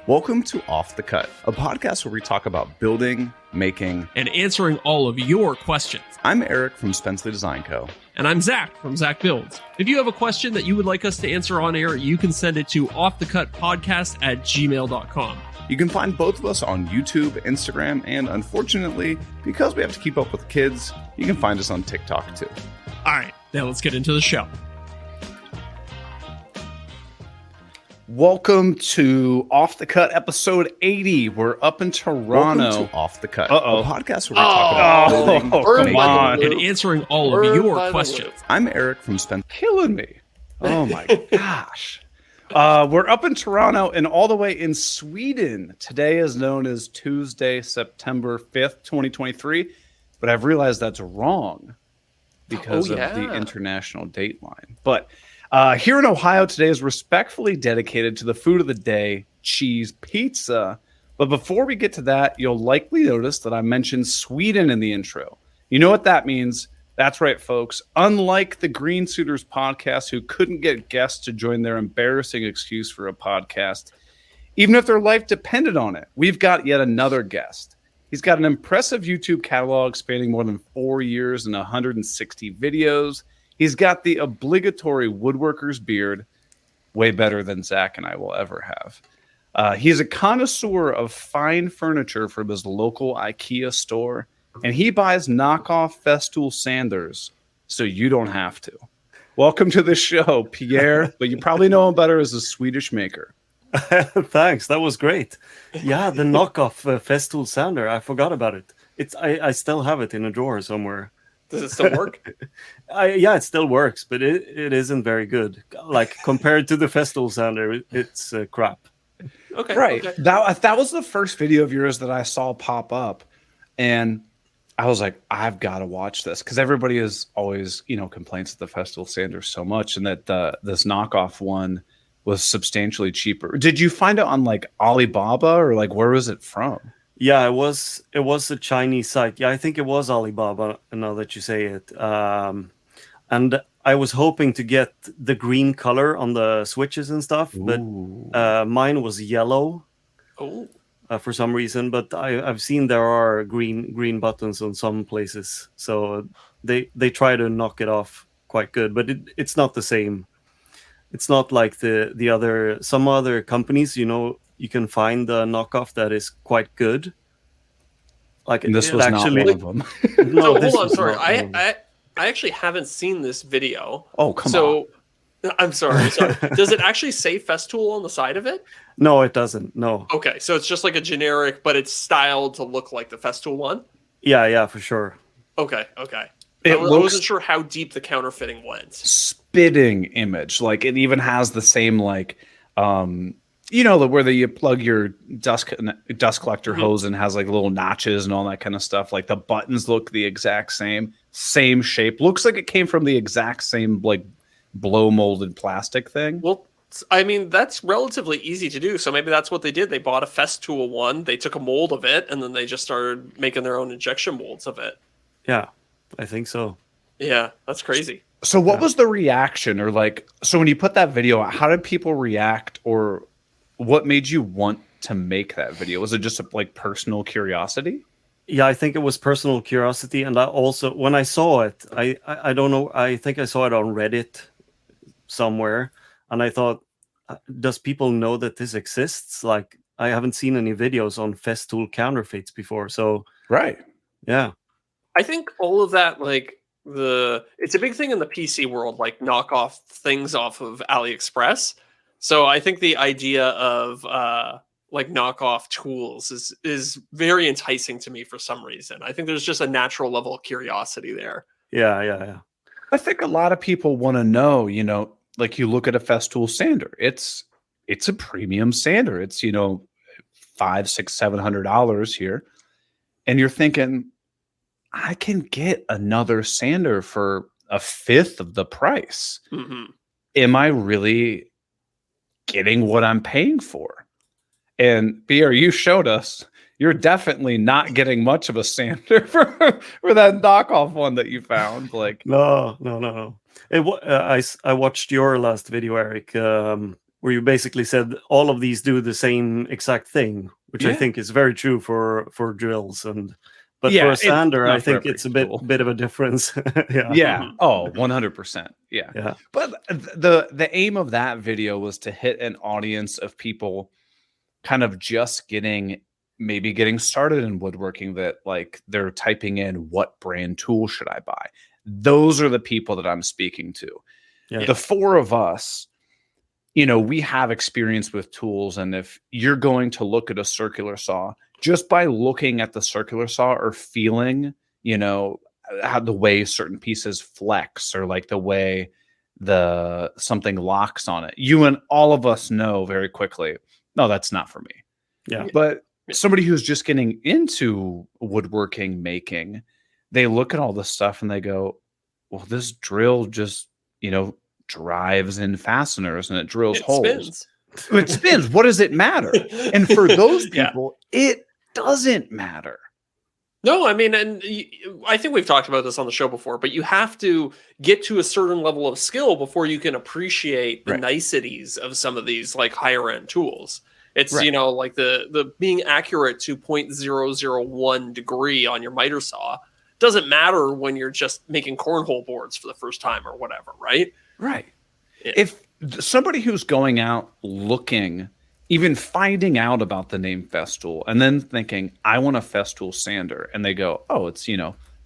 Welcome to Off the Cut, a podcast where we talk about building, making, and answering all of your questions. I'm Eric from Spenceley Design Co. And I'm Zach from Zach Builds. If you have a question that you would like us to answer on air, you can send it to offthecutpodcast@gmail.com. You can find both of us on YouTube, Instagram, and unfortunately, because we have to keep up with kids, you can find us on TikTok too. All right, now let's get into the show. Welcome to Off the Cut episode 80. We're up in Toronto. Welcome to Off the Cut, a podcast where we talk about building, come on, and answering all of your questions. I'm Eric from Killing me. Oh my gosh. We're up in Toronto and all the way in Sweden. Today is known as Tuesday, September 5th, 2023. But I've realized that's wrong because of the international date line. But here in Ohio, today is respectfully dedicated to the food of the day, cheese pizza. But before we get to that, you'll likely notice that I mentioned Sweden in the intro. You know what that means? That's right, folks. Unlike the Green Suiters podcast, who couldn't get guests to join their embarrassing excuse for a podcast, even if their life depended on it, we've got yet another guest. He's got an impressive YouTube catalog spanning more than 4 years and 160 videos. He's got the obligatory woodworker's beard, way better than Zach and I will ever have. He's a connoisseur of fine furniture from his local IKEA store, and he buys knockoff Festool sanders so you don't have to. Welcome to the show, Pierre, but you probably know him better as a Swedish maker. Thanks, that was great. Yeah, the knockoff Festool sander, I forgot about it. I still have it in a drawer somewhere. Does it still work? Yeah, it still works, but it isn't very good. Like, compared to the Festool sander, it's crap. Okay. Right. Okay. That was the first video of yours that I saw pop up. And I was like, I've got to watch this. Because everybody is always, complains that the Festool sander so much. And that this knockoff one was substantially cheaper. Did you find it on, like, Alibaba? Or, like, where was it from? Yeah, it was a Chinese site. Yeah, I think it was Alibaba, now that you say it. And I was hoping to get the green color on the switches and stuff, but mine was yellow for some reason. But I've seen there are green buttons on some places, so they try to knock it off quite good. But it's not the same. It's not like some other companies, you can find the knockoff that is quite good. Like, and this was actually not one of them. No, hold on, sorry. I actually haven't seen this video. Oh, come on. I'm sorry. Does it actually say Festool on the side of it? No, it doesn't. No. Okay, so it's just like a generic, but it's styled to look like the Festool one? Yeah, for sure. Okay. I wasn't sure how deep the counterfeiting went. Spitting image. Like, it even has the same, like, where you plug your dust collector hose and has like little notches and all that kind of stuff. Like, the buttons look the exact same shape. Looks like it came from the exact same, like, blow molded plastic thing. Well, I mean, that's relatively easy to do. So maybe that's what they did. They bought a Festool one, they took a mold of it, and then they just started making their own injection molds of it. Yeah, I think so. Yeah, that's crazy. So what was the reaction, or like, so when you put that video out, how did people react, or what made you want to make that video? Was it just like personal curiosity? Yeah, I think it was personal curiosity. And I also, when I saw it, I don't know, I think I saw it on Reddit somewhere. And I thought, does people know that this exists? Like, I haven't seen any videos on Festool counterfeits before. So, right. Yeah. I think all of that, like, it's a big thing in the PC world, like knock off things off of AliExpress. So I think the idea of like knockoff tools is very enticing to me for some reason. I think there's just a natural level of curiosity there. Yeah. I think a lot of people want to know, like, you look at a Festool sander. It's a premium sander. It's, $500, $600, $700 here. And you're thinking, I can get another sander for a fifth of the price. Mm-hmm. Am I really getting what I'm paying for? And Pierre, you showed us you're definitely not getting much of a sander for that knockoff one that you found. Like, no. I watched your last video, Eric. where you basically said all of these do the same exact thing, which I Yeah. think is very true for drills. But Yeah, for a it's sander, not I for think every it's a tool. bit of a difference. Yeah. Yeah. Mhm. Oh, 100%. Yeah. Yeah. But the aim of that video was to hit an audience of people kind of just getting started in woodworking, that like they're typing in, what brand tool should I buy? Those are the people that I'm speaking to. Yeah. The four of us, we have experience with tools, and if you're going to look at a circular saw, just by looking at the circular saw or feeling, how the way certain pieces flex, or like the way the something locks on it, you and all of us know very quickly, no, that's not for me. Yeah. But Yeah. somebody who's just getting into woodworking making, they look at all this stuff and they go, well, this drill just, drives in fasteners and it drills It holes. spins. It spins. What does it matter? And for those Yeah. people, it doesn't matter. No, I mean, I think we've talked about this on the show before, but you have to get to a certain level of skill before you can appreciate the Right. niceties of some of these like higher end tools. It's Right. like the being accurate to 0.001 degree on your miter saw doesn't matter when you're just making cornhole boards for the first time or whatever, right? Right. Yeah. If somebody who's going out looking, even finding out about the name Festool, and then thinking, I want a Festool sander, and they go, oh, it's,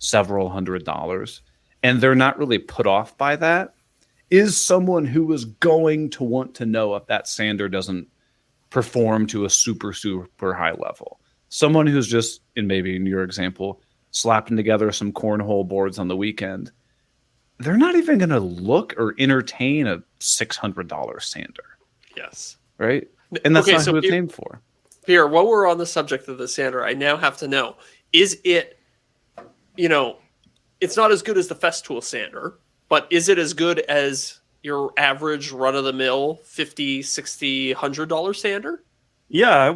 several $100s, and they're not really put off by that, is someone who is going to want to know if that sander doesn't perform to a super, super high level. Someone who's just, maybe in your example, slapping together some cornhole boards on the weekend, they're not even going to look or entertain a $600 sander, Yes. right? And that's Okay, not so who it's Pierre- named for. Pierre, while we're on the subject of the sander, I now have to know, is it, it's not as good as the Festool sander, but is it as good as your average run-of-the-mill $50, $60, $100 sander? Yeah, I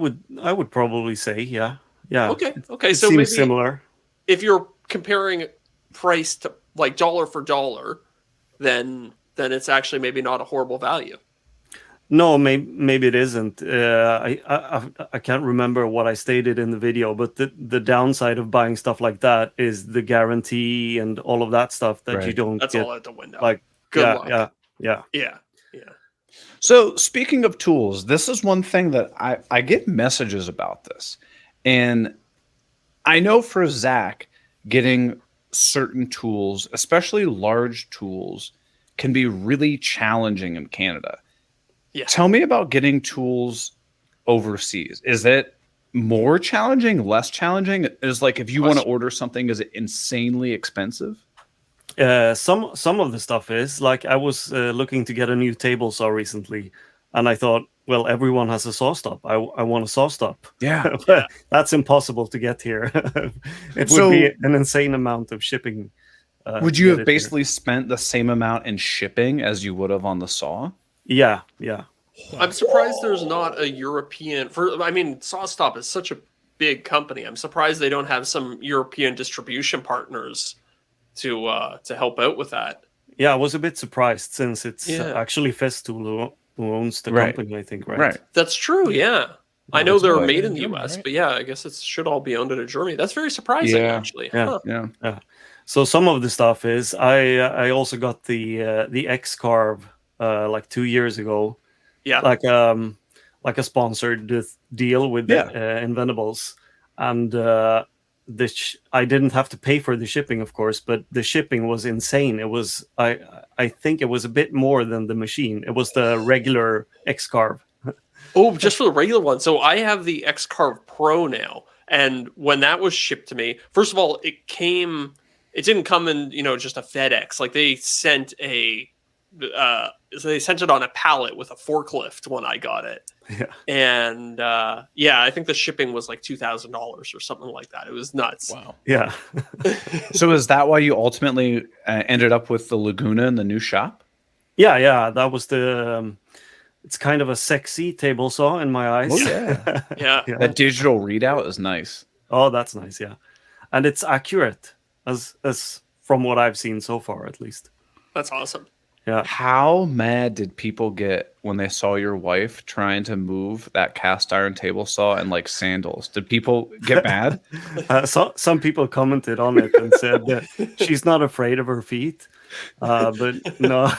would probably say, yeah. Yeah. Okay. It So seems maybe similar. if you're comparing price to like dollar for dollar, then it's actually maybe not a horrible value. No, maybe it isn't. I can't remember what I stated in the video, but the downside of buying stuff like that is the guarantee and all of that stuff that you Right. don't That's get. all out the window. Like, Good yeah, luck. yeah. Yeah. So speaking of tools, this is one thing that I get messages about this. And I know for Zach, getting certain tools, especially large tools, can be really challenging in Canada. Yeah. Tell me about getting tools overseas. Is it more challenging, less challenging? Is like, if you want to order something, is it insanely expensive? Some of the stuff is like, I was looking to get a new table saw recently, and I thought, well, everyone has a saw stop. I want a saw stop. Yeah. But that's impossible to get here. It would be an insane amount of shipping. Would to you get have it here. basically spent the same amount in shipping as you would have on the saw? Yeah. I'm surprised there's not a European SawStop is such a big company. I'm surprised they don't have some European distribution partners to help out with that. Yeah, I was a bit surprised since it's Yeah. actually Festool who owns the Right. company, I think, right? Right. That's true, yeah. I know it's they're like- made in the Germany, US, right? but yeah, I guess it should all be owned in Germany. That's very surprising, Yeah. actually. Yeah. Huh. Yeah. So some of the stuff is I also got the X Carve like 2 years ago, Yeah. like a sponsored deal with Yeah. Inventables, and I didn't have to pay for the shipping, of course, but the shipping was insane. It was I think it was a bit more than the machine. It was the regular X Carve. Oh, just for the regular one. So I have the X-Carve Pro now. And when that was shipped to me, first of all, it didn't come in, just a FedEx. Like they sent they sent it on a pallet with a forklift when I got it. Yeah. And I think the shipping was like $2,000 or something like that. It was nuts. Wow. Yeah. So is that why you ultimately ended up with the Laguna in the new shop? Yeah. That was the. It's kind of a sexy table saw in my eyes. Oh, yeah. Yeah. Yeah. That digital readout is nice. Oh, that's nice. Yeah, and it's accurate as from what I've seen so far, at least. That's awesome. Yeah. How mad did people get when they saw your wife trying to move that cast iron table saw in like sandals? Did people get mad? Some people commented on it and said that she's not afraid of her feet, but no.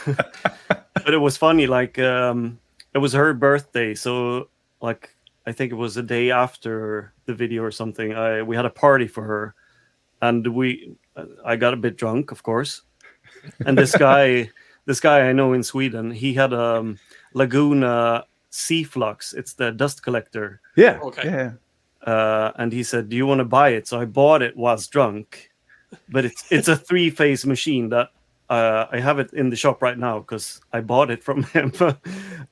But it was funny. Like it was her birthday, so like I think it was a day after the video or something. We had a party for her, and I got a bit drunk, of course. And this guy I know in Sweden, he had a Laguna Sea Flux. It's the dust collector. Yeah. Okay. Yeah. And he said, "Do you want to buy it?" So I bought it whilst drunk, but it's a 3-phase machine that I have it in the shop right now because I bought it from him.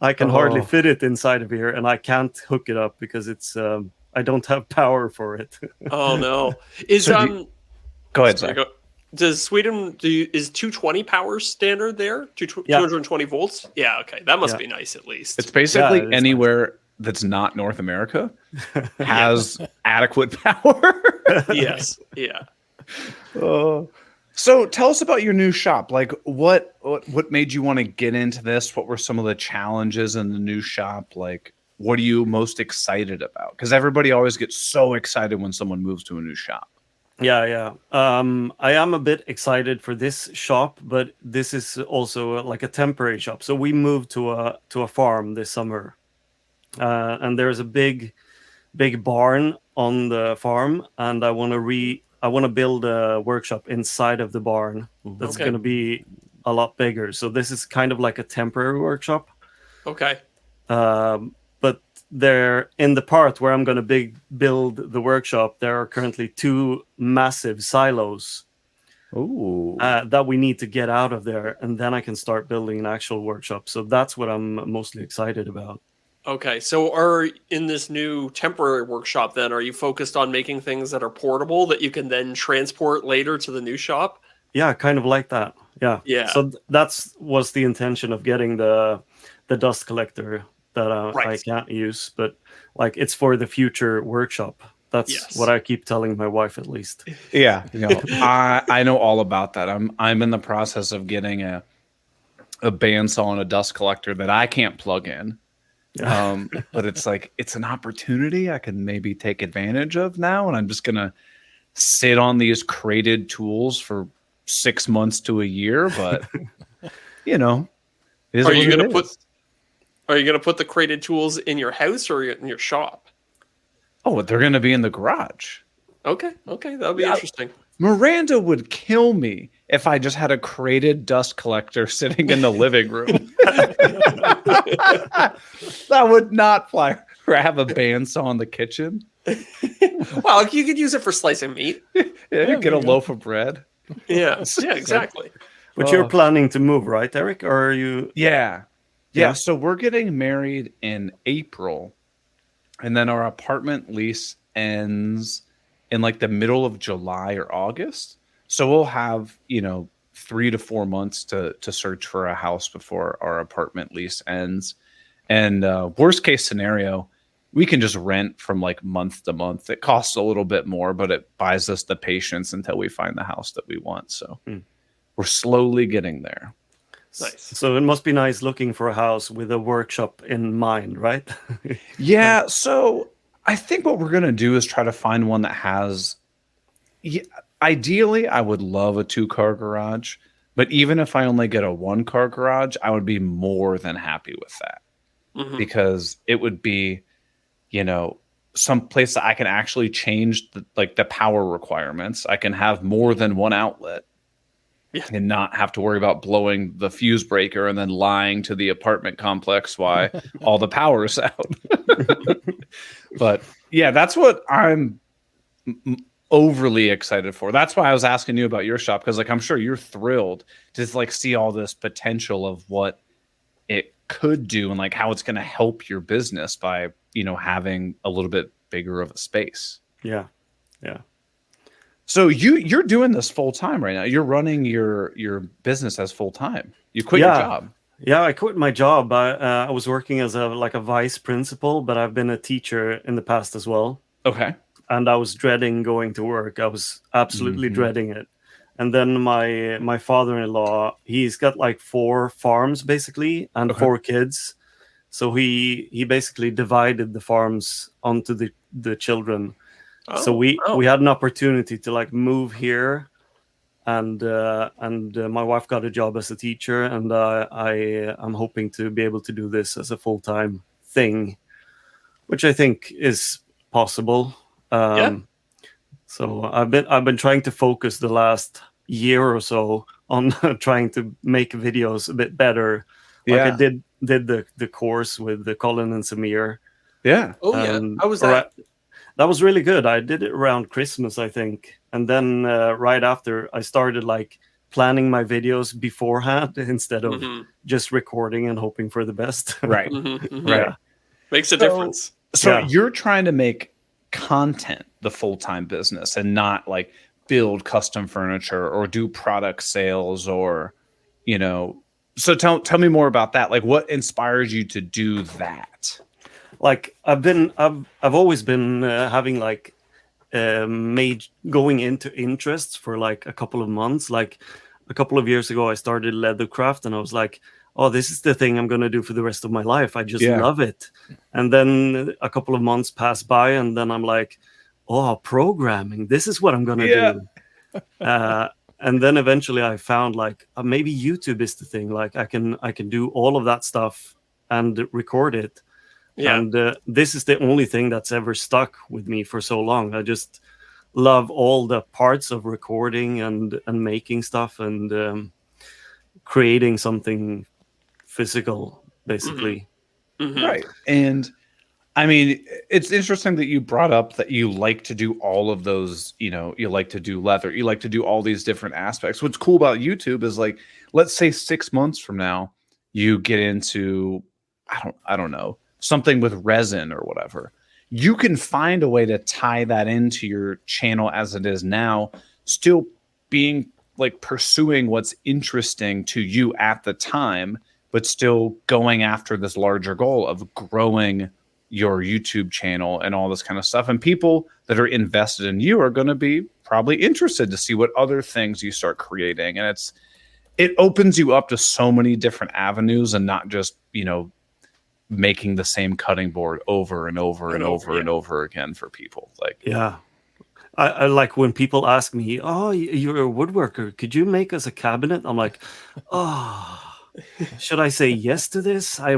I can hardly fit it inside of here, and I can't hook it up because it's I don't have power for it. Oh no. Is Go ahead, sorry, Zach. does Sweden is 220 power standard there? Yeah. 220 volts? Yeah, okay. That must be nice at least. It's basically it is anywhere that's not North America has adequate power. Yes. Yeah. So tell us about your new shop. Like what made you want to get into this? What were some of the challenges in the new shop? Like what are you most excited about? Because everybody always gets so excited when someone moves to a new shop. Yeah. I am a bit excited for this shop, but this is also like a temporary shop. So we moved to a farm this summer, and there's a big barn on the farm, and I want to build a workshop inside of the barn that's going to be a lot bigger. So this is kind of like a temporary workshop. Okay. But there, in the part where I'm going to build the workshop, there are currently 2 massive silos that we need to get out of there, and then I can start building an actual workshop. So that's what I'm mostly excited about. Okay. So in this new temporary workshop then, are you focused on making things that are portable that you can then transport later to the new shop? Yeah, kind of like that. Yeah. Yeah. So was the intention of getting the dust collector that I can't use, but like it's for the future workshop. That's what I keep telling my wife, at least. Yeah, I know all about that. I'm in the process of getting a bandsaw and a dust collector that I can't plug in. But it's like it's an opportunity I can maybe take advantage of now, and I'm just gonna sit on these crated tools for 6 months to a year. But Are you gonna put the crated tools in your house or in your shop? Oh, they're gonna be in the garage. Okay, that'll be interesting. Miranda would kill me if I just had a crated dust collector sitting in the living room. That would not fly. Or have a bandsaw in the kitchen. Well, you could use it for slicing meat. Yeah, get a loaf of bread. Yeah, exactly. But you're planning to move, right, Eric? Or are you? Yeah. So we're getting married in April, and then our apartment lease ends in like the middle of July or August. So we'll have 3 to 4 months to search for a house before our apartment lease ends. And worst case scenario, we can just rent from like month to month. It costs a little bit more, but it buys us the patience until we find the house that we want. So we're slowly getting there. Nice. So it must be nice looking for a house with a workshop in mind, right? Yeah. So I think what we're going to do is try to find one that has, ideally, I would love a 2-car garage, but even if I only get a 1-car garage, I would be more than happy with that because it would be, some place that I can actually change the power requirements. I can have more than one outlet. And not have to worry about blowing the fuse breaker and then lying to the apartment complex why all the power is out. But yeah, that's what I'm overly excited for. That's why I was asking you about your shop, because I'm sure you're thrilled to see all this potential of what it could do and how it's going to help your business by having a little bit bigger of a space. Yeah. So you're doing this full time right now. You're running your business as full time. You quit your job. Yeah, I quit my job. I was working as a vice principal, but I've been a teacher in the past as well. Okay. And I was dreading going to work. I was absolutely dreading it. And then my father-in-law, he's got like 4 farms basically and Okay. 4 kids. So he basically divided the farms onto the children. So Oh, we wow. we had an opportunity to like move here, and my wife got a job as a teacher, and I am hoping to be able to do this as a full-time thing, which I think is possible. Yeah. So I've been trying to focus the last year or so on trying to make videos a bit better. Like I Yeah. did the course with the Colin and Samir. Yeah. Oh, yeah. and How was that? that was really good. I did it around Christmas, I think, and then right after I started like planning my videos beforehand instead of Hmm. just recording and hoping for the best. Right. Hmm. Right. Yeah. Makes a So- difference. So Yeah. you're trying to make content the full-time business and not like build custom furniture or do product sales or, you know, so tell me more about that. Like what inspires you to do that? Like I've always been having like going into interests for like a couple of months. Like a couple of years ago I started leathercraft, and I was like, oh, this is the thing I'm going to do for the rest of my life. I just Yeah. love it. And then a couple of months pass by, and then I'm like, oh, programming, this is what I'm going to Yeah. do. And then eventually I found like maybe YouTube is the thing. Like I can do all of that stuff and record it. Yeah. And this is the only thing that's ever stuck with me for so long. I just love all the parts of recording and making stuff and creating something physical, basically. Mhm. Right. And I mean, it's interesting that you brought up that you like to do all of those, you know, you like to do leather, you like to do all these different aspects. What's cool about YouTube is like, let's say 6 months from now, you get into, I don't know, something with resin or whatever. You can find a way to tie that into your channel as it is now, still being like pursuing what's interesting to you at the time, but still going after this larger goal of growing your YouTube channel and all this kind of stuff. And people that are invested in you are going to be probably interested to see what other things you start creating. And it opens you up to so many different avenues and not just, you know, making the same cutting board over and over and over and over again for people. Like, Yeah. I like when people ask me, oh, you're a woodworker, could you make us a cabinet? I'm like, oh, should I say yes to this? I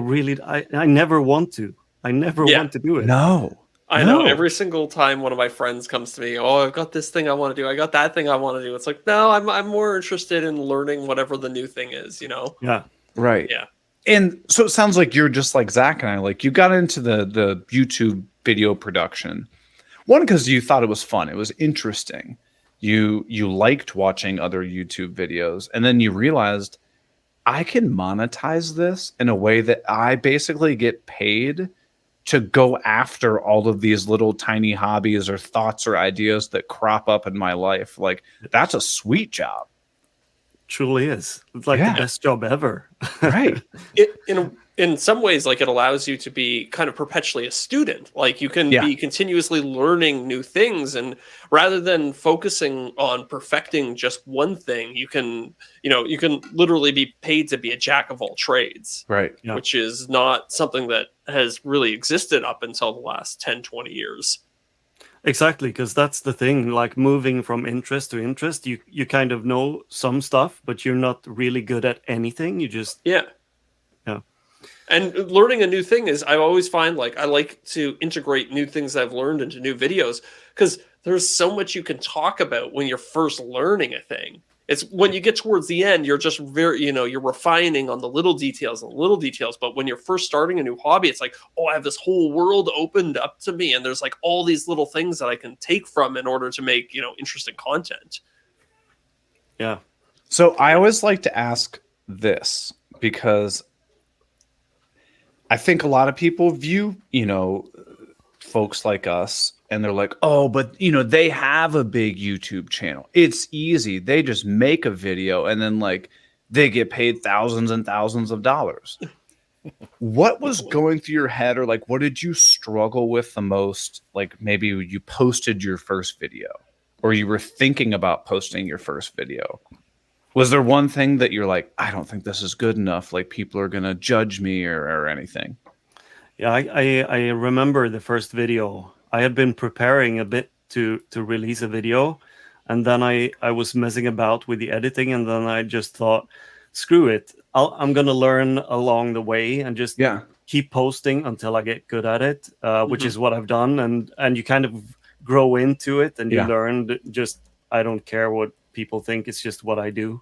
never want to. I never Yeah. want to do it. no, I know No. every single time one of my friends comes to me, oh, I've got this thing I want to do. I got that thing I want to do. It's like, no, I'm more interested in learning whatever the new thing is, you know? Yeah. right. Yeah. And so it sounds like you're just like Zach and I, like you got into the YouTube video production. One, because you thought it was fun. It was interesting. You liked watching other YouTube videos. And then you realized I can monetize this in a way that I basically get paid to go after all of these little tiny hobbies or thoughts or ideas that crop up in my life. Like that's a sweet job. Truly is. It's like Yeah. the best job ever. Right. In some ways, like it allows you to be kind of perpetually a student. Like you can Yeah. be continuously learning new things, and rather than focusing on perfecting just one thing, you can literally be paid to be a jack of all trades, Right. Yeah. which is not something that has really existed up until the last 10, 20 years. Exactly, because that's the thing. Like moving from interest to interest, you kind of know some stuff, but you're not really good at anything. You just Yeah. Yeah. And learning a new thing is, I always find like I like to integrate new things I've learned into new videos, because there's so much you can talk about when you're first learning a thing. It's when you get towards the end, you're just you're refining on the little details and little details. But when you're first starting a new hobby, it's like, oh, I have this whole world opened up to me, and there's like all these little things that I can take from in order to make, interesting content. yeah. So I always like to ask this because I think a lot of people view, folks like us and they're like, oh, but they have a big YouTube channel. It's easy. They just make a video and then like they get paid thousands and thousands of dollars. What was going through your head, or like what did you struggle with the most? Like maybe you posted your first video. or you were thinking about posting your first video, was there one thing that you're like, I don't think this is good enough, like people are gonna judge me or anything? Yeah, I remember the first video. I had been preparing a bit to release a video, and then I was messing about with the editing, and then I just thought, screw it, I'm gonna learn along the way and just Yeah. keep posting until I get good at it, which Mhm. is what I've done, and you kind of grow into it, and you Yeah. learn just I don't care what people think, it's just what I do.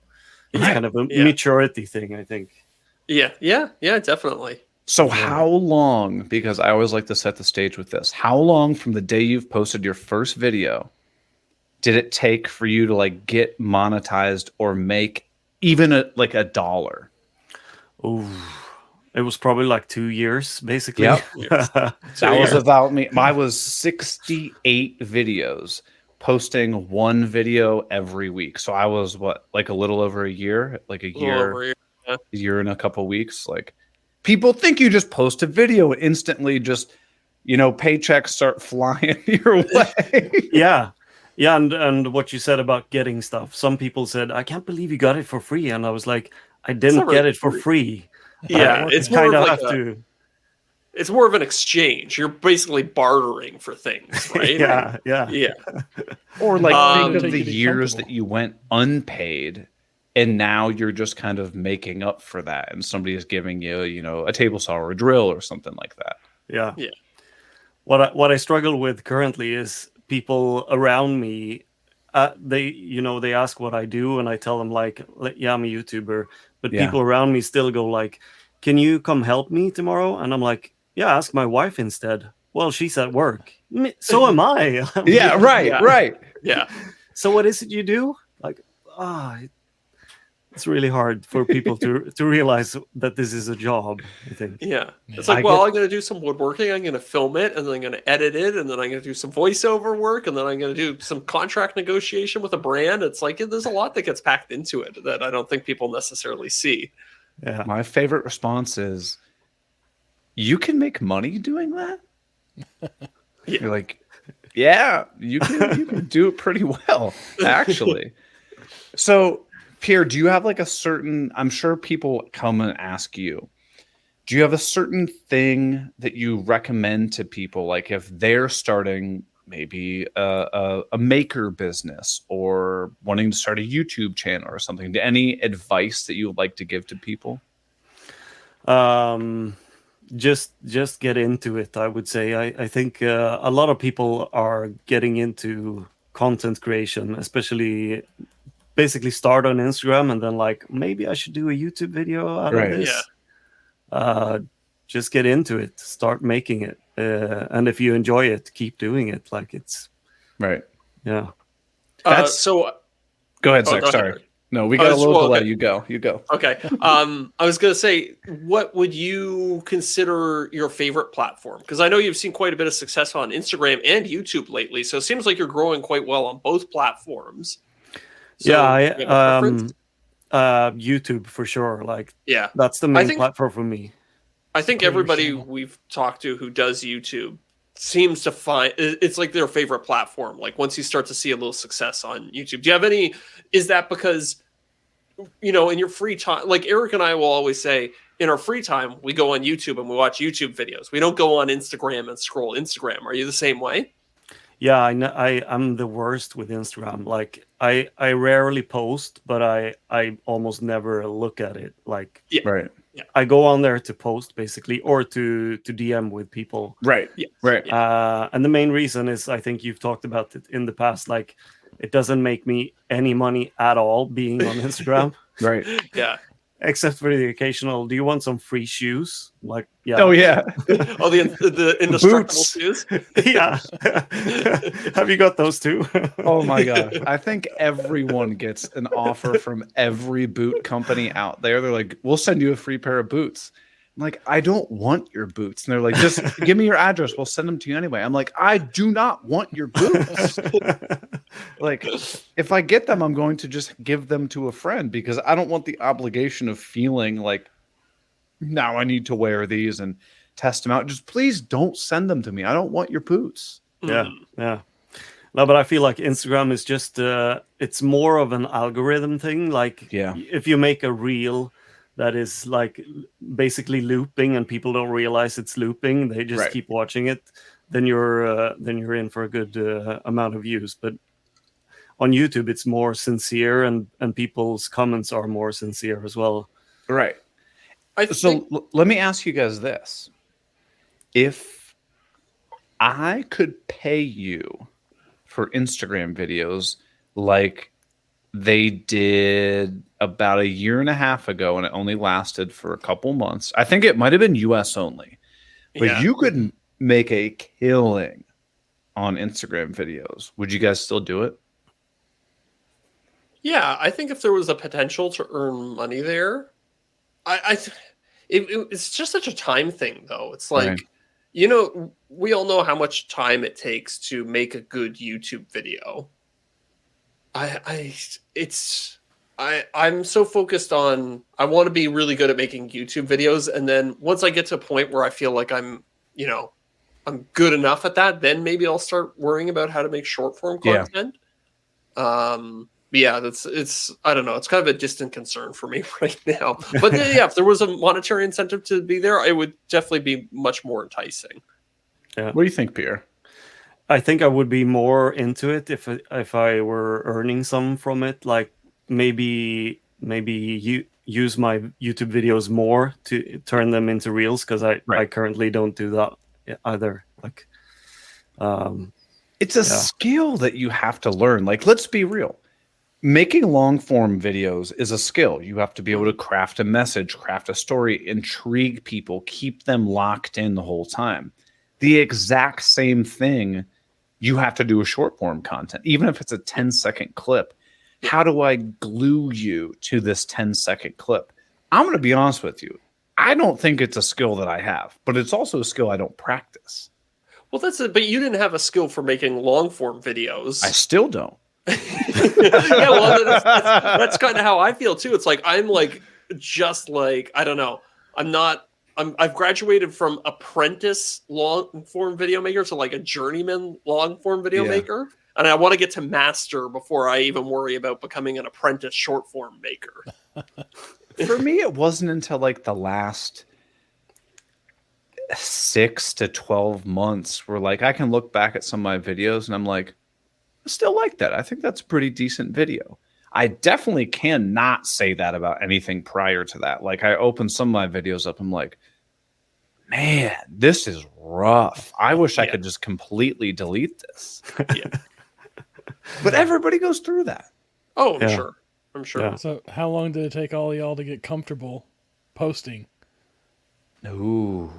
It's Yeah. kind of a Yeah. maturity thing, I think. Yeah, definitely. So Yeah. how long, because I always like to set the stage with this, how long from the day you've posted your first video did it take for you to like get monetized or make even like $1? Ooh, it was probably like 2 years, basically. Yep. So That was yeah. about me. I was 68 videos, posting one video every week. So I was what, like a little over a year, like a A little year, over here. Yeah. a year and a couple weeks. Like people think you just post a video and instantly just, paychecks start flying your way. Yeah. Yeah, and what you said about getting stuff. Some people said, I can't believe you got it for free. And I was like, I didn't not really get it for free. free. Yeah, it's more of kinda like have to. it's more of an exchange. You're basically bartering for things, right? Yeah, yeah. Yeah. Or like think Um, of the years that you went unpaid and now you're just kind of making up for that and somebody is giving you, a table saw or a drill or something like that. Yeah. Yeah. What I struggle with currently is people around me. They ask what I do, and I tell them like, yeah, I'm a YouTuber. But Yeah. people around me still go like, can you come help me tomorrow? And I'm like, yeah, ask my wife instead. Well, she's at work. So am I. Yeah, right, Yeah. right. Yeah. So what is it you do? Like, it's really hard for people to realize that this is a job, I think. Yeah. It's like, I'm going to do some woodworking. I'm going to film it, and then I'm going to edit it, and then I'm going to do some voiceover work, and then I'm going to do some contract negotiation with a brand. It's like there's a lot that gets packed into it that I don't think people necessarily see. Yeah. My favorite response is, you can make money doing that? Yeah. You're like, yeah, you can do it pretty well, actually. So, Pierre, do you have like a certain, I'm sure people come and ask you, do you have a certain thing that you recommend to people? Like if they're starting maybe a maker business or wanting to start a YouTube channel or something, any advice that you would like to give to people? Just get into it, I would say. I think a lot of people are getting into content creation, especially basically start on Instagram and then like, maybe I should do a YouTube video out Right. of this. Just get into it, start making it. And if you enjoy it, keep doing it. Like it's Right. Yeah. So go ahead, Oh, Zach. go ahead, Sorry. Eric. No, we got a little well, delay. okay. You go. Okay. I was going to say, what would you consider your favorite platform? Because I know you've seen quite a bit of success on Instagram and YouTube lately. So it seems like you're growing quite well on both platforms. So Yeah, do you have a preference? YouTube for sure. Like Yeah. that's the I main think- platform for me. I think Creator everybody channel. we've talked to who does YouTube seems to find it's like their favorite platform. Like once you start to see a little success on YouTube, do you have any? Is that because in your free time? Like Eric and I will always say, in our free time, we go on YouTube and we watch YouTube videos. We don't go on Instagram and scroll Instagram. Are you the same way? Yeah, I know. I'm the worst with Instagram. Like I rarely post, but I almost never look at it. Like Right. I go on there to post basically, or to DM with people. Right. Yes. Right. And the main reason is I think you've talked about it in the past. Like it doesn't make me any money at all being on Instagram, Right. Yeah. except for the occasional. Do you want some free shoes? Like yeah. Oh yeah. Oh, the indestructible Boots. shoes. Yeah. Have you got those too? Oh my god. I think everyone gets an offer from every boot company out there. They're like, we'll send you a free pair of boots. I'm like, I don't want your boots. And they're like, just give me your address. We'll send them to you anyway. I'm like, I do not want your boots. Like, if I get them, I'm going to just give them to a friend because I don't want the obligation of feeling like now I need to wear these and test them out. Just please don't send them to me. I don't want your boots. Yeah, yeah. No, but I feel like Instagram is just it's more of an algorithm thing. Like if you make a reel that is like basically looping and people don't realize it's looping, they just keep watching it, then you're in for a good amount of views. But on YouTube, it's more sincere, and people's comments are more sincere as well. Right. Let me ask you guys this. If I could pay you for Instagram videos like they did about a year and a half ago, and it only lasted for a couple months. I think it might have been US only. But you could make a killing on Instagram videos. Would you guys still do it? Yeah, I think if there was a potential to earn money there, it's just such a time thing, though. It's like, we all know how much time it takes to make a good YouTube video. I'm so focused on, I want to be really good at making YouTube videos, and then once I get to a point where I feel like I'm good enough at that, then maybe I'll start worrying about how to make short form content. It's I don't know. It's kind of a distant concern for me right now. But if there was a monetary incentive to be there, it would definitely be much more enticing. Yeah. What do you think, Pierre? I think I would be more into it if I were earning some from it. Like maybe you use my YouTube videos more to turn them into reels, because I currently don't do that either. Like, it's a skill that you have to learn. Like, let's be real. Making long form videos is a skill. You have to be able to craft a message, craft a story, intrigue people, keep them locked in the whole time. The exact same thing you have to do with short form content, even if it's a 10-second clip. How do I glue you to this 10-second clip? I'm going to be honest with you. I don't think it's a skill that I have, but it's also a skill I don't practice. Well, that's it. But you didn't have a skill for making long form videos. I still don't. That's kind of how I feel too. It's like I'm like just like, I don't know. I've graduated from apprentice long form video maker to like a journeyman long form video maker, and I want to get to master before I even worry about becoming an apprentice short form maker. For me, it wasn't until like the last 6 to 12 months where like I can look back at some of my videos and I'm like, I still like that. I think that's a pretty decent video. I definitely cannot say that about anything prior to that. Like I open some of my videos up, I'm like, man, this is rough. I wish I could just completely delete this. But everybody goes through that. Oh, I'm sure. Yeah. So how long did it take all y'all to get comfortable posting? Ooh.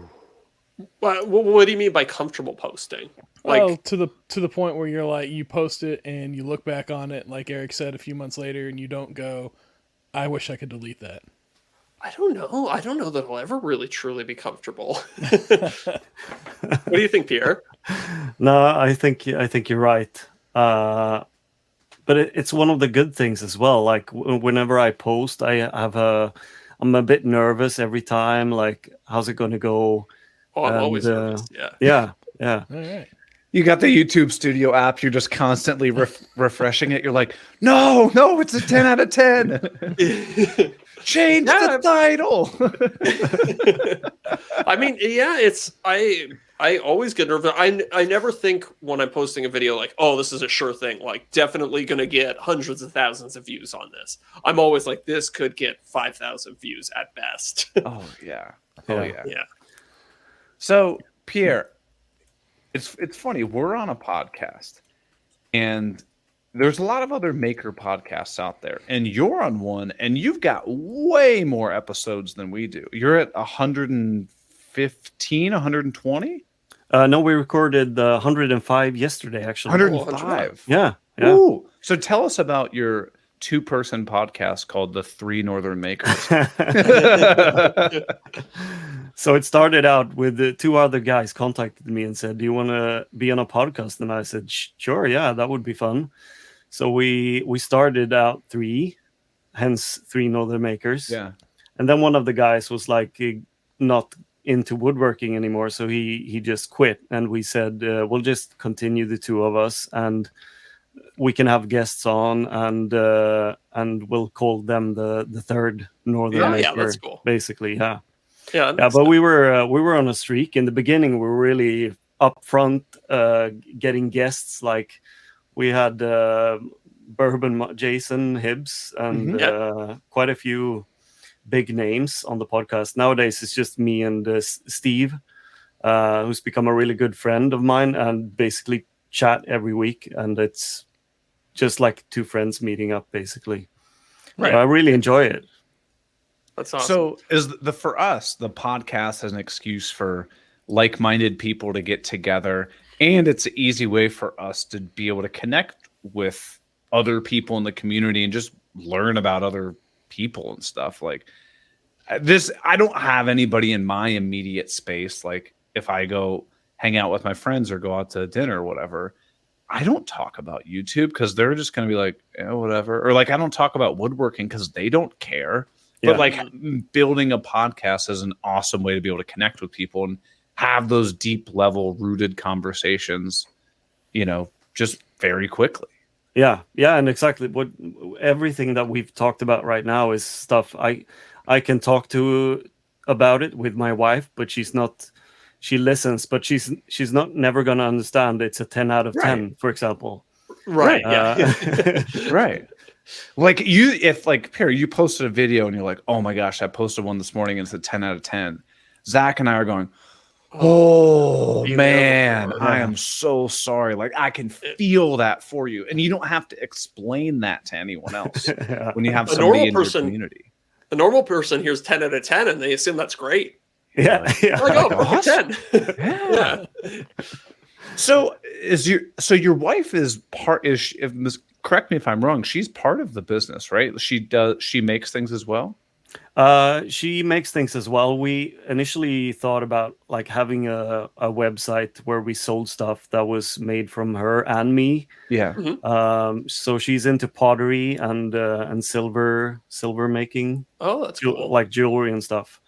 What do you mean by comfortable posting? Like, well, to the point where you're like, you post it and you look back on it, like Eric said, a few months later, and you don't go, I wish I could delete that. I don't know. I don't know that I'll ever really truly be comfortable. What do you think, Pierre? No, I think you're right. But it's one of the good things as well. Like whenever I post, I'm a bit nervous every time. Like, how's it going to go? Oh, I'm always nervous. Yeah. All right. You got the YouTube Studio app. You're just constantly refreshing it. You're like, no, it's a 10 out of 10. Change the title. I mean, I always get nervous. I never think when I'm posting a video like, oh, this is a sure thing. Like, definitely going to get hundreds of thousands of views on this. I'm always like, this could get 5,000 views at best. Oh, yeah. Yeah. So, Pierre, it's funny. We're on a podcast, and there's a lot of other maker podcasts out there, and you're on one, and you've got way more episodes than we do. You're at 115, 120? No, we recorded 105 yesterday, actually. 105. Yeah. Ooh. So tell us about your two-person podcast called The Three Northern Makers. So it started out with two other guys contacted me and said, do you want to be on a podcast? And I said, sure, yeah, that would be fun. So we started out hence Three Northern Makers. Yeah. And then one of the guys was like, not into woodworking anymore, so he just quit, and we said we'll just continue, the two of us, and we can have guests on, and we'll call them the third Northern Yeah. Oh, yeah, Maker, that's cool. basically. Yeah. Yeah, Yeah, but we were on a streak in the beginning. We were really upfront, getting guests. Like we had Jason Hibbs and quite a few big names on the podcast. Nowadays, it's just me and Steve, who's become a really good friend of mine, and basically chat every week. And it's just like two friends meeting up, basically. Right. I really enjoy it. That's awesome. So is for us, the podcast as an excuse for like-minded people to get together, and it's an easy way for us to be able to connect with other people in the community and just learn about other people and stuff like this. I don't have anybody in my immediate space. Like if I go hang out with my friends or go out to dinner or whatever, I don't talk about YouTube because they're just going to be like, whatever. Or like, I don't talk about woodworking because they don't care. Yeah. But like building a podcast is an awesome way to be able to connect with people and have those deep level rooted conversations, just very quickly. Yeah, and exactly what everything that we've talked about right now is stuff I can talk to about it with my wife, but she listens, but she's not never gonna understand it's a 10 out of 10, for example. Right. Yeah. Right. Like if Pierre, you posted a video and you're like, oh my gosh, I posted one this morning and it's a 10 out of 10. Zach and I are going, oh man, I am so sorry. Like I can feel that for you. And you don't have to explain that to anyone else when you have somebody in your community. A normal person hears 10 out of 10 and they assume that's great. Yeah. Like, oh, awesome. 10. Yeah. So your wife is correct me if I'm wrong, she's part of the business, right? She makes things as well? She makes things as well. We initially thought about like having a website where we sold stuff that was made from her and me. Yeah. Mm-hmm. So she's into pottery and silver making. Oh, that's cool. Like jewelry and stuff.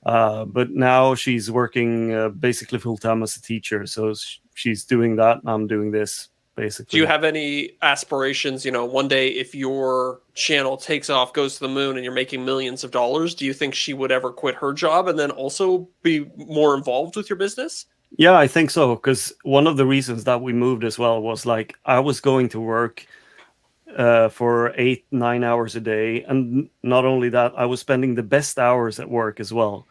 But now she's working basically full time as a teacher. So she's doing that. And I'm doing this. Basically. Do you have any aspirations, one day if your channel takes off, goes to the moon, and you're making millions of dollars, do you think she would ever quit her job and then also be more involved with your business? Yeah, I think so. Because one of the reasons that we moved as well was like I was going to work for 8-9 hours a day. And not only that, I was spending the best hours at work as well.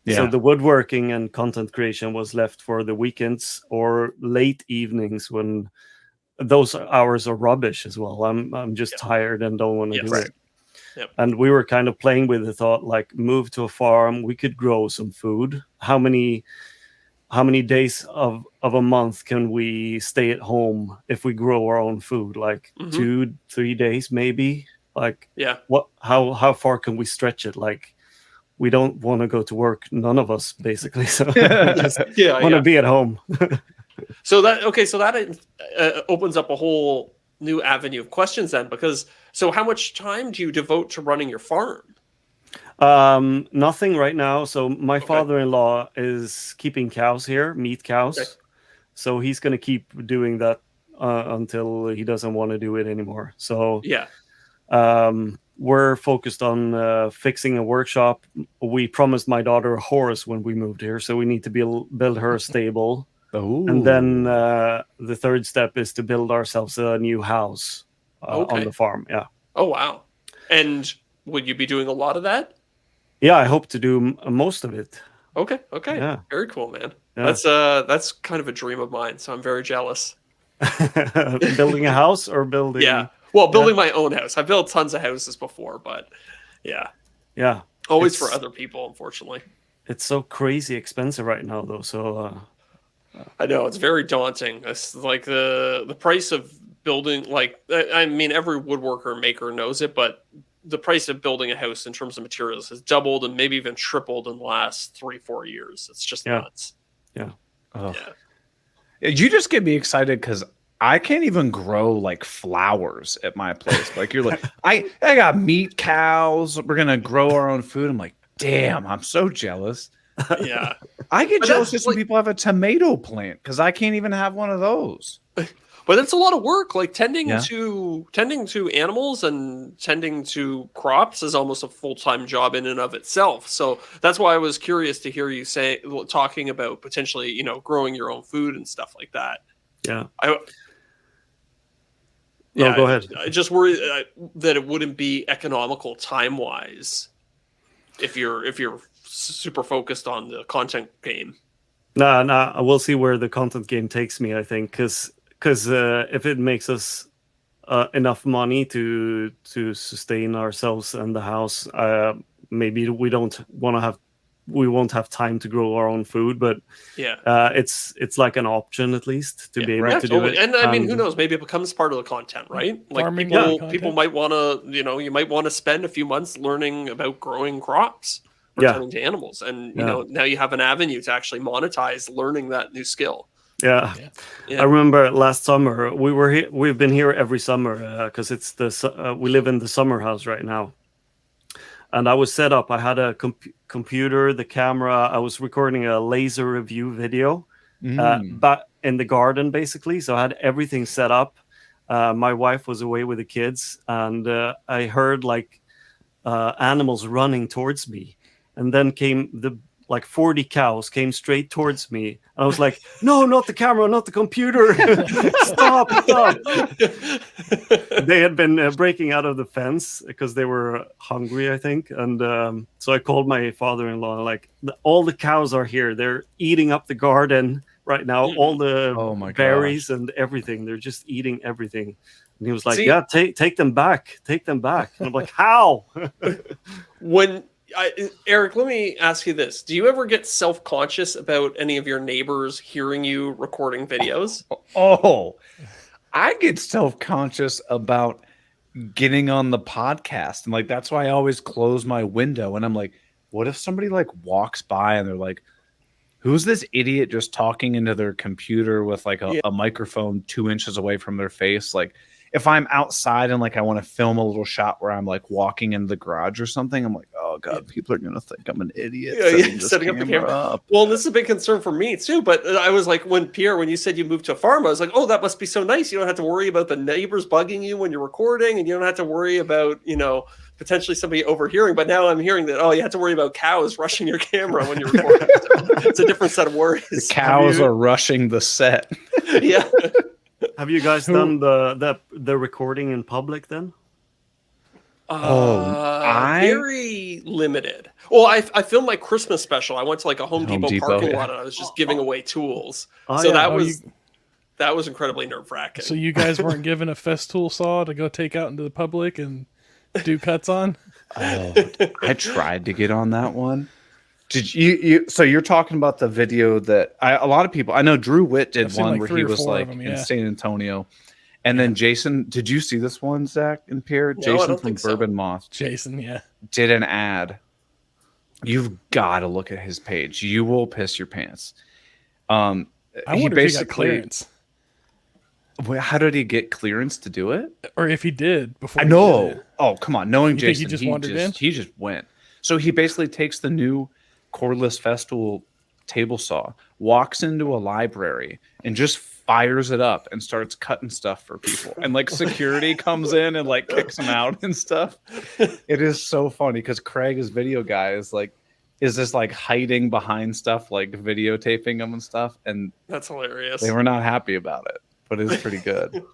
Yeah. So the woodworking and content creation was left for the weekends or late evenings when those hours are rubbish as well. I'm just tired and don't want to do it. Yep. And we were kind of playing with the thought, like move to a farm, we could grow some food. How many days of a month can we stay at home if we grow our own food? Like 2-3 days maybe. Like how far can we stretch it? Like we don't want to go to work, none of us basically. So just want to be at home. So that opens up a whole new avenue of questions then, because so how much time do you devote to running your farm? Nothing right now. So my father-in-law is keeping cows here, meat cows. Okay. So he's going to keep doing that until he doesn't want to do it anymore. So we're focused on fixing a workshop. We promised my daughter a horse when we moved here, so we need to build her a stable. And then the third step is to build ourselves a new house on the farm. Yeah. Oh, wow. And would you be doing a lot of that? Yeah, I hope to do most of it. Okay. Yeah. Very cool, man. Yeah. That's kind of a dream of mine, so I'm very jealous. Building a house or building? Yeah. Well, building my own house. I've built tons of houses before, but yeah. Always for other people, unfortunately. It's so crazy expensive right now, though. So I know it's very daunting. It's like the price of building. Like I mean, every woodworker maker knows it, but the price of building a house in terms of materials has doubled and maybe even tripled in the last 3-4 years. It's just nuts. Yeah. Oh. Yeah. You just get me excited because I can't even grow like flowers at my place. Like you're like, I got meat cows. We're gonna grow our own food. I'm like, damn, I'm so jealous. Yeah. I get But jealous that's just when like- people have a tomato plant because I can't even have one of those. But it's a lot of work. Like tending Yeah. to animals and tending to crops is almost a full-time job in and of itself. So that's why I was curious to hear you talking about potentially, growing your own food and stuff like that. Yeah. Yeah, go ahead. I just worry that it wouldn't be economical time-wise if you're super focused on the content game. Nah, we'll see where the content game takes me, I think, because if it makes us enough money to sustain ourselves and the house, maybe we won't have time to grow our own food, but Yeah. it's like an option at least to be able right. to do it. And I mean, who knows? Maybe it becomes part of the content, right? Like Farming people content. might want to, you might want to spend a few months learning about growing crops or Yeah. tending to animals, and Yeah. now you have an avenue to actually monetize learning that new skill. Yeah. Yeah. I remember last summer we've been here every summer because it's we live in the summer house right now. And I was set up. I had a computer, the camera. I was recording a laser review video, but in the garden basically. So I had everything set up. My wife was away with the kids, and I heard like animals running towards me, and then came 40 cows came straight towards me. And I was like, no, not the camera, not the computer. Stop. They had been breaking out of the fence because they were hungry, I think. And so I called my father-in-law, like, all the cows are here. They're eating up the garden right now. All the Oh my berries and everything. They're just eating everything. And he was like, See- yeah, take them back. Take them back. And I'm like, how? Eric, let me ask you this: do you ever get self-conscious about any of your neighbors hearing you recording videos? Oh, I get self-conscious about getting on the podcast. And like, that's why I always close my window. And I'm like, what if somebody like walks by and they're like, who's this idiot just talking into their computer with like a microphone 2 inches away from their face? Like, if I'm outside and like I want to film a little shot where I'm like walking in the garage or something, I'm like, oh god, people are gonna think I'm an idiot. Setting up the camera up. Well, this is a big concern for me too. But I was like, when you said you moved to a farm, I was like, oh, that must be so nice. You don't have to worry about the neighbors bugging you when you're recording, and you don't have to worry about potentially somebody overhearing. But now I'm hearing that you have to worry about cows rushing your camera when you're recording. It's a different set of worries. The cows are rushing the set. Yeah. Have you guys done the recording in public then? Very limited. Well, I filmed my Christmas special. I went to like a Home Depot parking lot, and I was just giving away tools. That was incredibly nerve-wracking. So you guys weren't given a Festool saw to go take out into the public and do cuts on? Oh, I tried to get on that one. Did you? So you're talking about the video that a lot of people. I know Drew Witt did one like where 3 he or was 4 of like them, in San Antonio, and then Jason. Did you see this one, Zach and Pierre? No, I Jason don't from think so. Bourbon Moth Jason, yeah. did an ad. You've got to look at his page. You will piss your pants. I wonder if he got clearance. How did he get clearance to do it? Or if he did before. I know. Oh, come on. Knowing You think Jason, he just wandered in? he just went. So he basically takes the new cordless Festool table saw, walks into a library, and just fires it up and starts cutting stuff for people. And like security comes in and like kicks him out and stuff. It is so funny because Craig, his video guy, is just like hiding behind stuff, like videotaping them and stuff. And That's hilarious. they were not happy about it, but it's pretty good.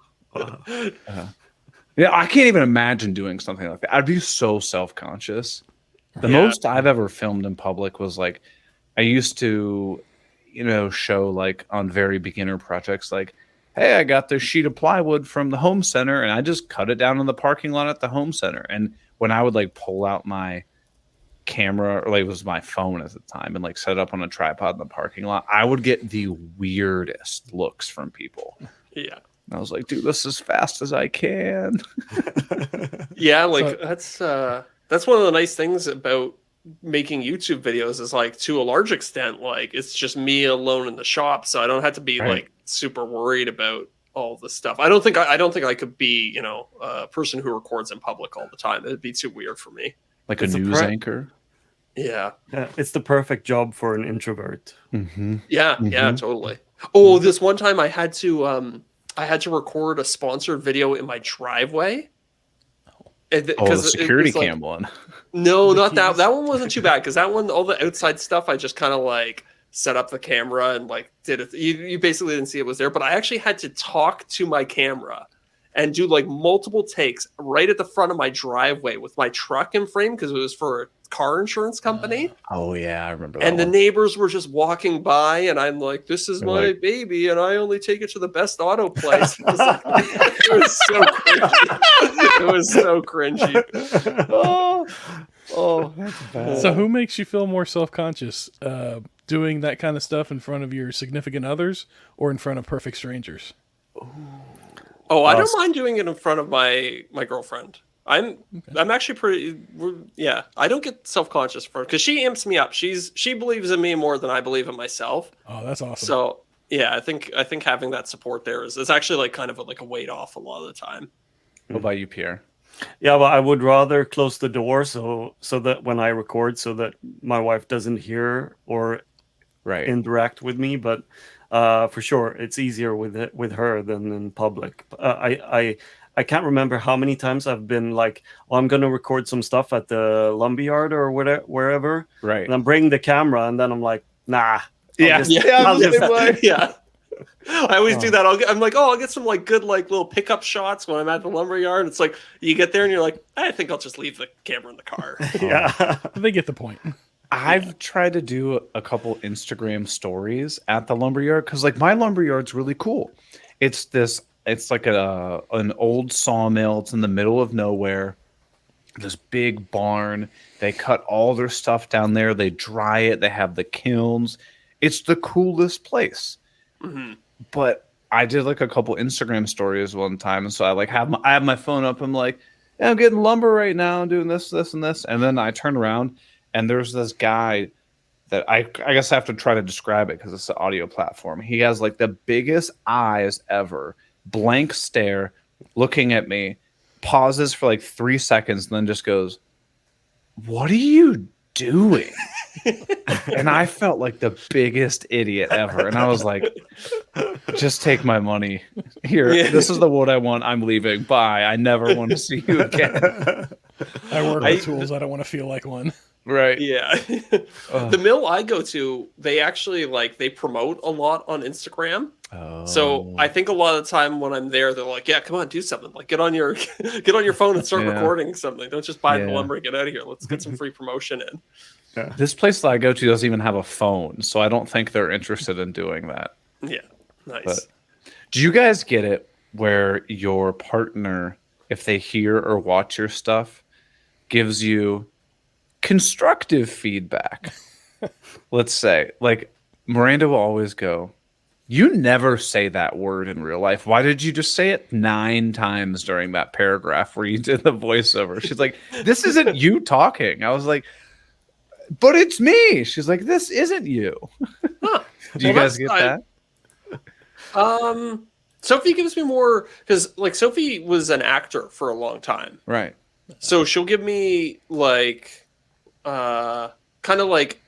Yeah, I can't even imagine doing something like that. I'd be so self-conscious. The most I've ever filmed in public was like, I used to, show like on very beginner projects, like, hey, I got this sheet of plywood from the home center and I just cut it down in the parking lot at the home center. And when I would like pull out my camera, or like it was my phone at the time, and like set it up on a tripod in the parking lot, I would get the weirdest looks from people. Yeah. And I was like, dude, this is as fast as I can. Yeah, like that's one of the nice things about making YouTube videos is like, to a large extent, like it's just me alone in the shop, so I don't have to be like super worried about all this stuff. I don't think I could be, a person who records in public all the time. It'd be too weird for me. Like a news anchor. Yeah. It's the perfect job for an introvert. Mm-hmm. Yeah, yeah, Mhm. totally. Oh, this one time I had to record a sponsored video in my driveway. Oh, the Because it security was like cam one. no, The not that. keys. That one wasn't too bad because that one, all the outside stuff, I just kind of like set up the camera and like did it. You basically didn't see it was there, but I actually had to talk to my camera and do like multiple takes right at the front of my driveway with my truck in frame because it was for a car insurance company. Oh yeah, I remember that And the one. neighbors were just walking by, and I'm like, "This is They're my like- baby, and I only take it to the best auto place." It was, it was so cringy. It was so cringy. Oh, that's bad. So who makes you feel more self-conscious, doing that kind of stuff in front of your significant others or in front of perfect strangers? Oh, I don't mind doing it in front of my girlfriend. I'm actually yeah. I don't get self conscious for because she amps me up. She believes in me more than I believe in myself. Oh, that's awesome. So yeah, I think having that support there is actually like kind of like a weight off a lot of the time. What about you, Pierre? Yeah, well, I would rather close the door so that when I record, so that my wife doesn't hear or Right. interact with me. But for sure, it's easier with her than in public. I can't remember how many times I've been like, "Oh, I'm going to record some stuff at the lumberyard or wherever," Right. and I'm bringing the camera, and then I'm like, "Nah." Yeah. I'll Yeah, I'm I'll the same way. Yeah. I always do that. I'm like, I'll get some like good like little pickup shots when I'm at the lumberyard. It's like you get there and you're like, I think I'll just leave the camera in the car. yeah. They get the point. I've tried to do a couple Instagram stories at the lumberyard because like my lumberyard's really cool. It's like an old sawmill. It's in the middle of nowhere. This big barn. They cut all their stuff down there. They dry it. They have the kilns. It's the coolest place. Mhm. But I did like a couple Instagram stories one time, and so I have my phone up. I'm like, yeah, I'm getting lumber right now. I'm doing this, this, and this, and then I turn around and there's this guy that I guess I have to try to describe it because it's an audio platform. He has like the biggest eyes ever, blank stare, looking at me, pauses for like 3 seconds, and then just goes, "What are you doing?" And I felt like the biggest idiot ever. And I was like, just take my money. Here, Yeah. this is the wood I want. I'm leaving. Bye. I never want to see you again. I work with tools. I don't want to feel like one. Right. Yeah. The mill I go to, they actually like they promote a lot on Instagram. Oh. So I think a lot of the time when I'm there, they're like, "Yeah, come on, do something. Like get on your phone and start Yeah. recording something. Don't just buy the Yeah. lumber and get out of here. Let's get some free promotion in." This place that I go to doesn't even have a phone, so I don't think they're interested in doing that. Yeah, nice. But do you guys get it where your partner, if they hear or watch your stuff, gives you constructive feedback? Let's say, like, Miranda will always go, "You never say that word in real life. Why did you just say it 9 times during that paragraph where you did the voiceover?" She's like, "This isn't you talking." I was like, "But it's me." She's like, "This isn't you." Huh. Do you Well, guys get that's- that? Sophie gives me more because like Sophie was an actor for a long time. Right. So she'll give me like kind of like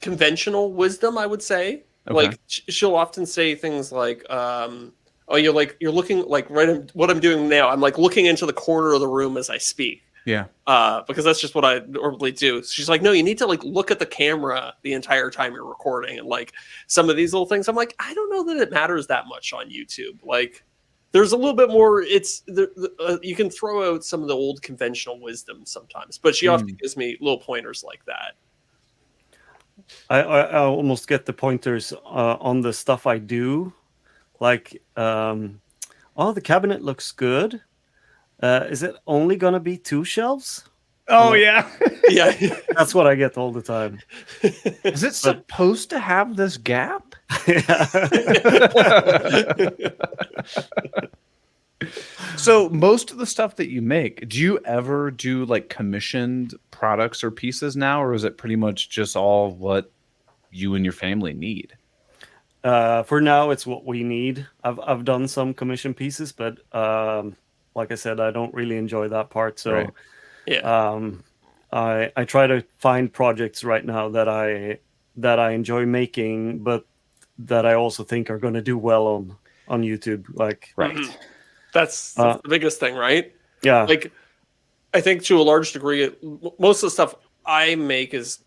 conventional wisdom, I would say. Okay. Like she'll often say things like oh, you're looking like what I'm doing now. I'm like looking into the corner of the room as I speak. Yeah. Because that's just what I normally do. She's like, "No, you need to like look at the camera the entire time you're recording." And like some of these little things, I'm like, I don't know that it matters that much on YouTube. Like there's a little bit more. You can throw out some of the old conventional wisdom sometimes, but she often gives me little pointers like that. I almost get the pointers on the stuff I do, like, "Oh, the cabinet looks good. Is it only gonna be 2 shelves?" Oh yeah. Yeah. That's what I get all the time. Is it supposed to have this gap? So most of the stuff that you make, do you ever do like commissioned products or pieces now, or is it pretty much just all what you and your family need? For now, it's what we need. I've done some commission pieces, but like I said, I don't really enjoy that part. So Right. Yeah. I try to find projects right now that I enjoy making, but that I also think are going to do well on YouTube. Like, Right. That's the biggest thing, right? yeah, Like, I think to a large degree, most of the stuff I make is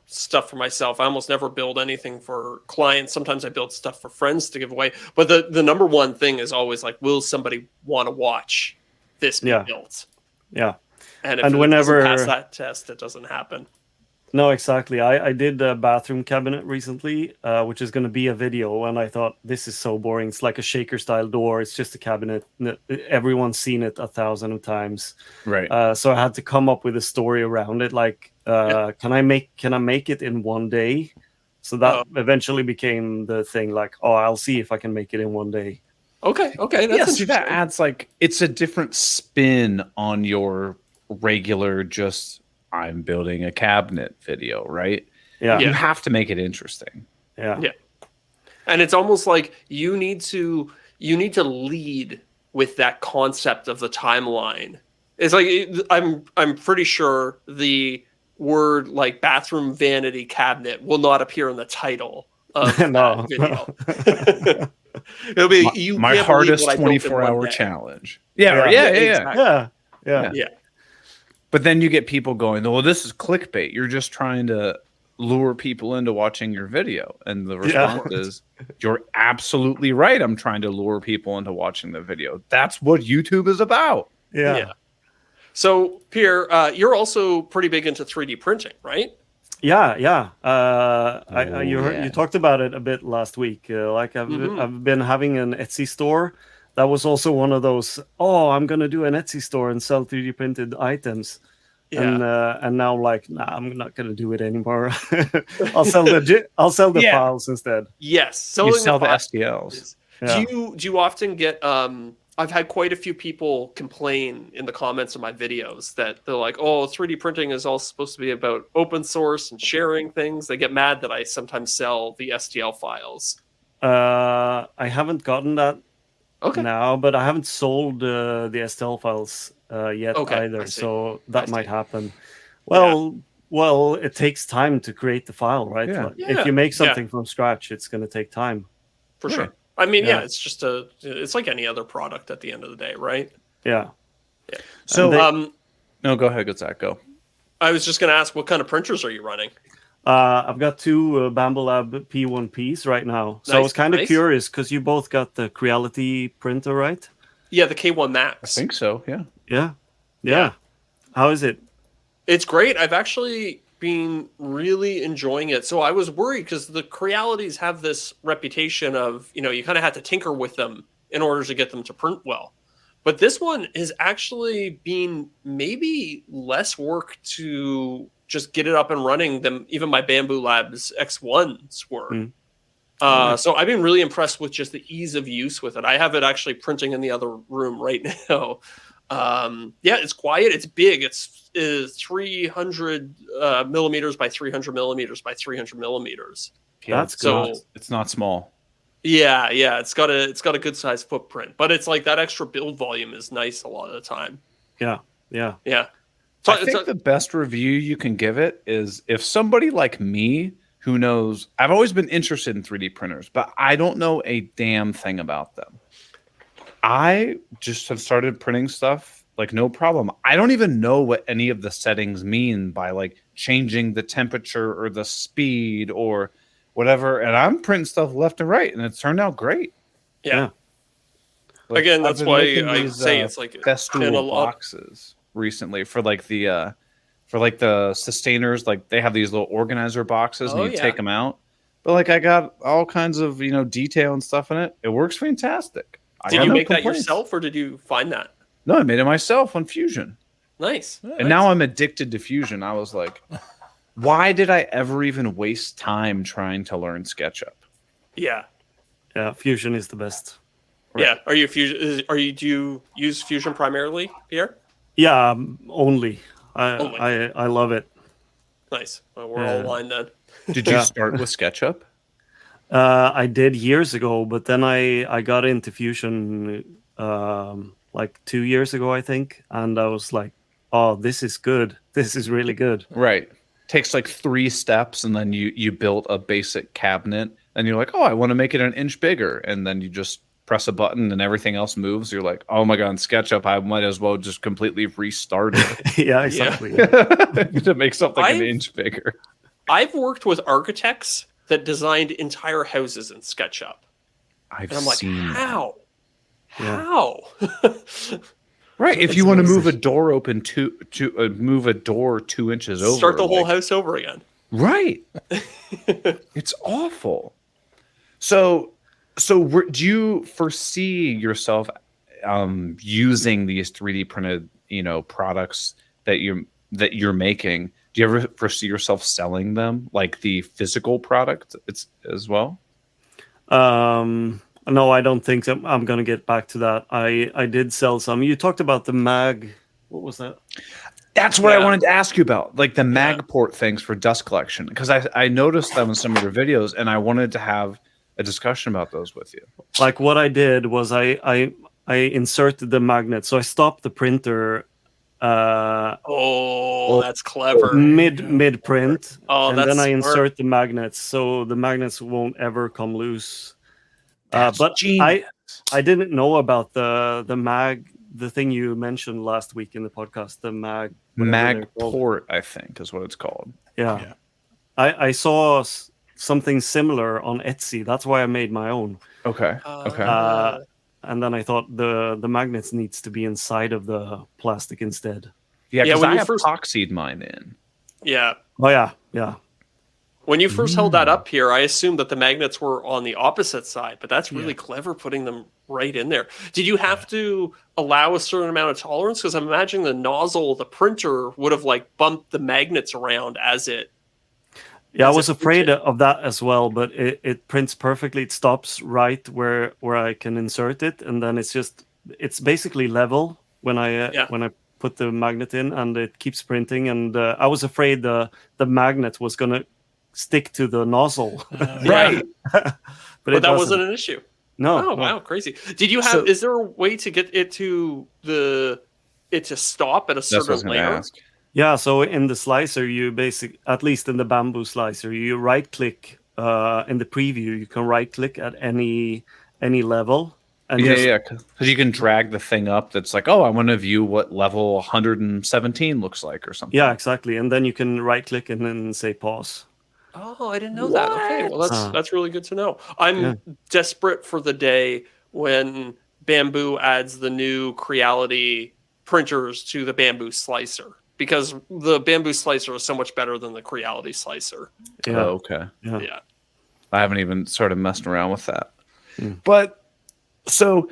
stuff for myself. I almost never build anything for clients. Sometimes I build stuff for friends to give away. But the number one thing is always like, will somebody want to watch this be built? yeah. And if And it whenever doesn't pass that test, it doesn't happen. No, exactly. I did a bathroom cabinet recently, which is going to be a video, and I thought this is so boring. It's like a shaker style door. It's just a cabinet. Everyone's seen it 1,000 times. Right. So I had to come up with a story around it. Like, can I make it in one day? So that eventually became the thing. Like, I'll see if I can make it in one day. Okay, that's see, that adds like it's a different spin on your regular just I'm building a cabinet video, right? Yeah. You have to make it interesting. Yeah. And it's almost like you need to lead with that concept of the timeline. It's like I'm pretty sure the word like bathroom vanity cabinet will not appear in the title of that video. It'll be my hardest 24-hour challenge. Yeah. But then you get people going, well, this is clickbait. You're just trying to lure people into watching your video. And the response is, you're absolutely right. I'm trying to lure people into watching the video. That's what YouTube is about. Yeah. So, Pierre, you're also pretty big into 3D printing, right? Yeah. You talked about it a bit last week. I've been having an Etsy store. That was also one of those, I'm going to do an Etsy store and sell 3D printed items. Yeah. And now like, I'm not going to do it anymore. I'll sell the files instead. Yes. You sell the STLs. Yeah. Do you often get, I've had quite a few people complain in the comments of my videos that they're like, 3D printing is all supposed to be about open source and sharing things. They get mad that I sometimes sell the STL files. I haven't gotten that now, but I haven't sold the STL files yet either, so that might happen. Well, it takes time to create the file, right? Yeah. Like, if you make something from scratch, it's going to take time. For sure. I mean, it's just it's like any other product at the end of the day, right? Yeah. So, no, go ahead, Zach, go. I was just going to ask, what kind of printers are you running? I've got two Bambu Lab P1Ps right now. So I was kind of curious because you both got the Creality printer, right? Yeah, the K1 Max. I think so, Yeah. How is it? It's great. I've actually been really enjoying it. So I was worried because the Crealities have this reputation of, you kind of have to tinker with them in order to get them to print well. But this one has actually been maybe less work to just get it up and running than even my Bambu Labs X1s were. So I've been really impressed with just the ease of use with it. I have it actually printing in the other room right now. It's quiet. It's big. It's 300 millimeters by 300 millimeters by 300 millimeters. That's so it's not small. Yeah. It's got a good size footprint, but it's like that extra build volume is nice a lot of the time. Yeah. So I think the best review you can give it is if somebody like me who knows, I've always been interested in 3D printers, but I don't know a damn thing about them. I just have started printing stuff like no problem. I don't even know what any of the settings mean by like changing the temperature or the speed or whatever. And I'm printing stuff left and right, and it's turned out great. Yeah. Like, again, that's why I say it's like Festool boxes recently for like the sustainers. Like they have these little organizer boxes, and you take them out. But like I got all kinds of detail and stuff in it. It works fantastic. Did you make that yourself, or did you find that? No, I made it myself on Fusion. Nice. And now I'm addicted to Fusion. I was like, why did I ever even waste time trying to learn SketchUp? Yeah. Yeah, Fusion is the best. Right. Yeah. Are you Fusion? Do you use Fusion primarily, Pierre? Yeah, only. I love it. Nice. Well, we're all aligned then. Did you start with SketchUp? I did years ago, but then I got into Fusion like 2 years ago, I think, and I was like, oh, this is good. This is really good. Right. Takes like 3 steps, and then you build a basic cabinet, and you're like, oh, I want to make it an inch bigger, and then you just press a button and everything else moves. You're like, oh my god, in SketchUp, I might as well just completely restart it Yeah, exactly. to make something an I've- inch bigger. I've worked with architects that designed entire houses in SketchUp, I've and I'm like, seen that. how? Yeah. How? Right. If It's you want to amazing. move a door open move a door 2 inches over, Start the whole like- house over again. Right. It's awful. So do you foresee yourself using these 3D printed, products that you're making? Do you ever foresee yourself selling them, like the physical product as well? No, I don't think so. I'm going to get back to that. I did sell some. You talked about the mag. What was that? That's what I Yeah. wanted to ask you about, like the Magport things for dust collection, because I noticed them in some of your videos, and I wanted to have a discussion about those with you. Like what I did was I inserted the magnet. So I stopped the printer Oh, that's clever. mid print, Oh, and that's then I smart. insert the magnets, so the magnets won't ever come loose. That's But genius. I didn't know about the mag, the thing you mentioned last week in the podcast, the mag. whatever they're called. Magport, I think, is what it's called. Yeah. Yeah. I saw something similar on Etsy. That's why I made my own. Okay. Okay. And then I thought the magnets needs to be inside of the plastic instead. Yeah, Yeah, because when I you first- epoxied mine in. Yeah. Oh yeah. When you first held that up here, I assumed that the magnets were on the opposite side, but that's really clever putting them right in there. Did you have to allow a certain amount of tolerance? Because I'm imagining the nozzle, the printer would have like bumped the magnets around as it. Yeah, I As was it afraid printed. of that as well, but it prints perfectly. It stops right where I can insert it, and then it's basically level when I put the magnet in, and it keeps printing. And I was afraid the magnet was gonna stick to the nozzle, Right. but But it that doesn't. wasn't an issue. No. Oh, wow, crazy. Did you have, So- is there a way to get it to stop at a That's what I was certain going to layer? ask. Yeah, so in the slicer, at least in the bamboo slicer, you right click in the preview. You can right click at any level, and Yeah, because you can drag the thing up. That's like, oh, I want to view what level 117 looks like, or something. yeah, exactly. And then you can right click and then say pause. Oh, I didn't know that. Okay, well What? that's really good to know. I'm desperate for the day when Bamboo adds the new Creality printers to the Bamboo slicer, because the Bamboo slicer is so much better than the Creality slicer. Yeah, Oh, okay. Yeah. I haven't even started messing around with that. But so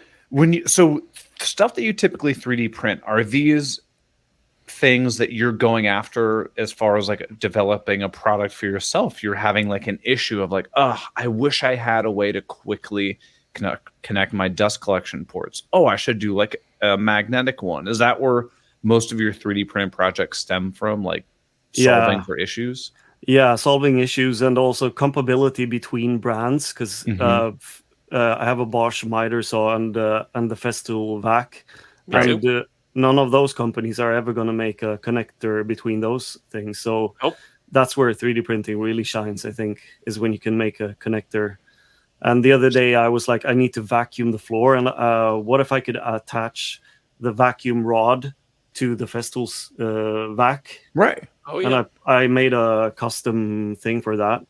stuff that you typically 3D print, are these things that you're going after as far as like developing a product for yourself? You're having like an issue of like, I wish I had a way to quickly connect my dust collection ports. Oh, I should do like a magnetic one. Is that where most of your 3D print projects stem from, like solving for issues? Yeah, solving issues and also compatibility between brands, because I have a Bosch miter saw and the Festool vac, Me and none of those companies are ever going to make a connector between those things. So that's where 3D printing really shines, I think, is when you can make a connector. And the other day I was like, I need to vacuum the floor, and what if I could attach the vacuum rod to the Festool's vac? Right. Oh yeah. And I made a custom thing for that.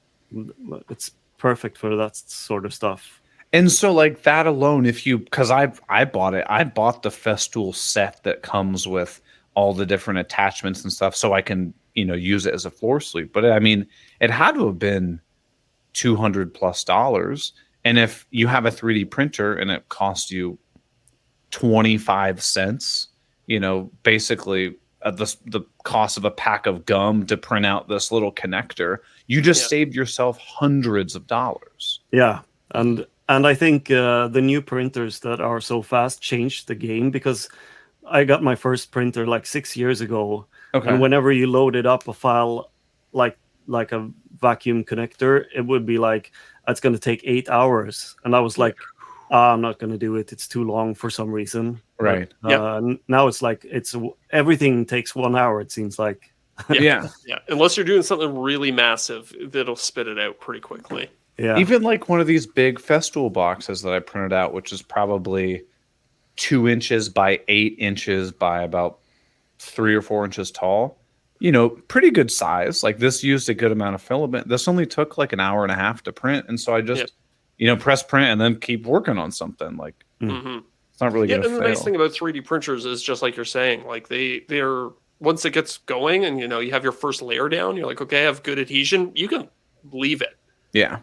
It's perfect for that sort of stuff. And so like that alone, because I bought it, I bought the Festool set that comes with all the different attachments and stuff, so I can, use it as a floor sleeve. But I mean, it had to have been $200+. And if you have a 3D printer and it costs you 25 cents, basically the cost of a pack of gum to print out this little connector, you just saved yourself hundreds of dollars. Yeah, and I think the new printers that are so fast changed the game, because I got my first printer like 6 years ago, and whenever you loaded up a file like a vacuum connector, it would be like, it's going to take 8 hours, and I was like, I'm not going to do it. It's too long for some reason. Right. But, now it's like everything takes 1 hour. It seems like. Yeah. Yeah, unless you're doing something really massive, that'll spit it out pretty quickly. Yeah. Even like one of these big Festool boxes that I printed out, which is probably 2 inches by 8 inches by about 3 or 4 inches tall. You know, pretty good size. Like this used a good amount of filament. This only took like an hour and a half to print, and so I just, press print and then keep working on something. Like it's not really Yeah, gonna and the fail. nice thing about 3D printers is just like you're saying, like they're once it gets going and you have your first layer down, you're like, okay, I have good adhesion, you can leave it. Yeah.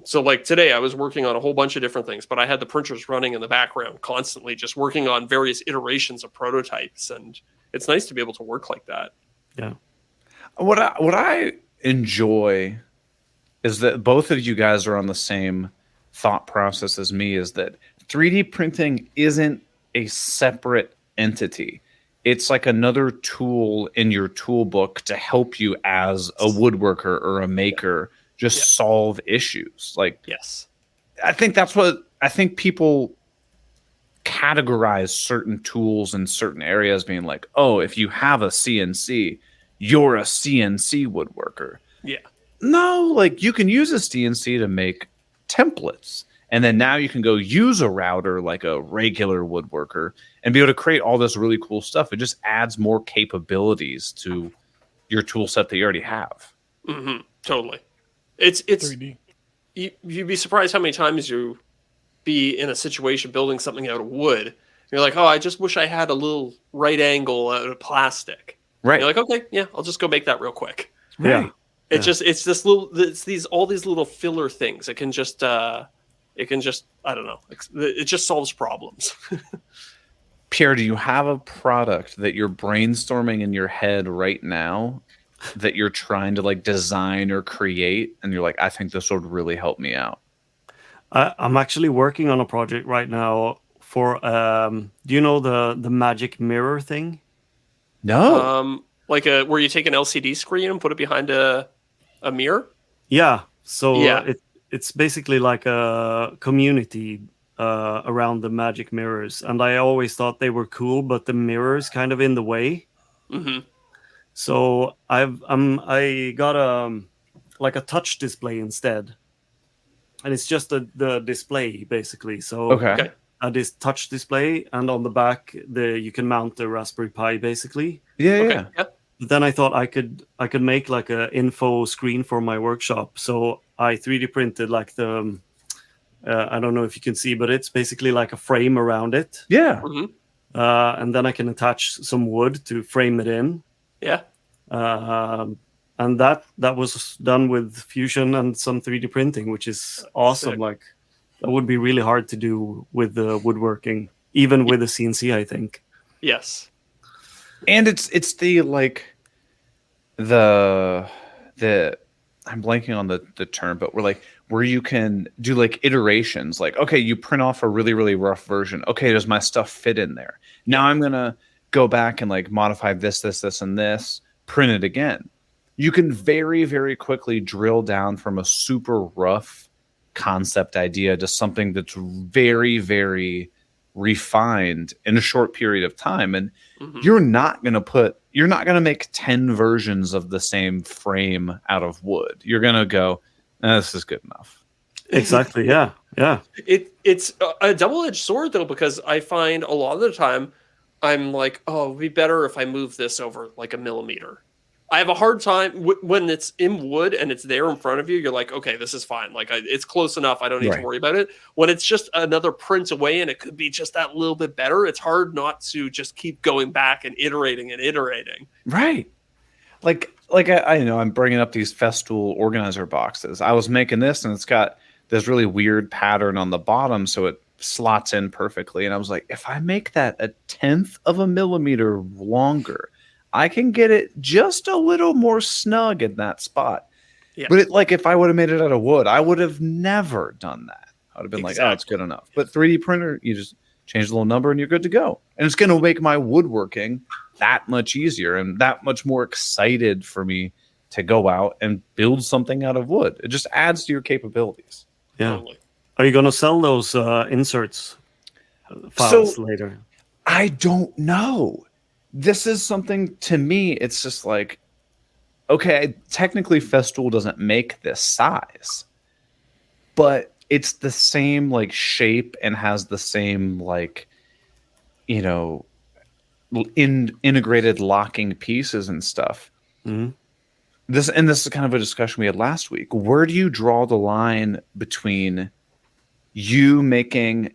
So like today I was working on a whole bunch of different things, but I had the printers running in the background constantly, just working on various iterations of prototypes, and it's nice to be able to work like that. Yeah. What I enjoy is that both of you guys are on the same thought process as me, is that 3D printing isn't a separate entity. It's like another tool in your toolbook to help you as a woodworker or a maker just solve issues. Like, yes, I think that's what I think people categorize certain tools in certain areas being like, oh, if you have a CNC, you're a CNC woodworker. Yeah. No, like you can use a CNC to make templates. And then now you can go use a router like a regular woodworker and be able to create all this really cool stuff. It just adds more capabilities to your tool set that you already have. Mm-hmm. Totally. It's 3D. You'd be surprised how many times you be in a situation building something out of wood. You're like, oh, I just wish I had a little right angle out of plastic. Right. And you're like, okay, yeah, I'll just go make that real quick. Right. It's all these little filler things. It can just I don't know. It just solves problems. Pierre, do you have a product that you're brainstorming in your head right now that you're trying to like design or create, and you're like, I think this would really help me out? I'm actually working on a project right now for do you know the magic mirror thing? No. Like where you take an LCD screen and put it behind a mirror? Yeah. So Yeah. It's basically like a community around the magic mirrors, and I always thought they were cool, but the mirror's kind of in the way. Mm-hmm. So I got a touch display instead, and it's just the display basically. So Okay. this touch display, and on the back you can mount the Raspberry Pi basically. Yeah. Okay. Yeah. Yeah. But then I thought I could make like a info screen for my workshop. So I 3D printed like the I don't know if you can see, but it's basically like a frame around it. Yeah. Mm-hmm. And then I can attach some wood to frame it in. Yeah. And that was done with Fusion and some 3D printing, which is awesome. Sick. Like that would be really hard to do with the woodworking, even with a CNC, I think. Yes. And it's the like the I'm blanking on the term, but where you can do like iterations. Like, okay, you print off a really, really rough version. Okay, does my stuff fit in there? Now I'm gonna go back and like modify this, and this, print it again. You can very, very quickly drill down from a super rough concept idea to something that's very, very refined in a short period of time. And you're not going to make 10 versions of the same frame out of wood. You're going to go, this is good enough. Exactly. Yeah. Yeah. It's a double-edged sword though, because I find a lot of the time I'm like, oh, it'd be better if I move this over like a millimeter. I have a hard time when it's in wood and it's there in front of you. You're like, okay, this is fine. Like it's close enough. I don't need to worry about it. When it's just another print away and it could be just that little bit better, it's hard not to just keep going back and iterating. Right. Like I know I'm bringing up these Festool organizer boxes. I was making this and it's got this really weird pattern on the bottom, so it slots in perfectly. And I was like, if I make that 1/10 of a millimeter longer, I can get it just a little more snug in that spot. Yeah. But if I would have made it out of wood, I would have never done that. I would have been like, oh, it's good enough. But 3D printer, you just change the little number and you're good to go. And it's going to make my woodworking that much easier and that much more excited for me to go out and build something out of wood. It just adds to your capabilities. Yeah. Totally. Are you gonna sell those inserts files later? I don't know. This is something, to me, it's just like, okay, technically Festool doesn't make this size, but it's the same like shape and has the same like, you know, integrated locking pieces and stuff. Mhm. This is kind of a discussion we had last week. Where do you draw the line between you making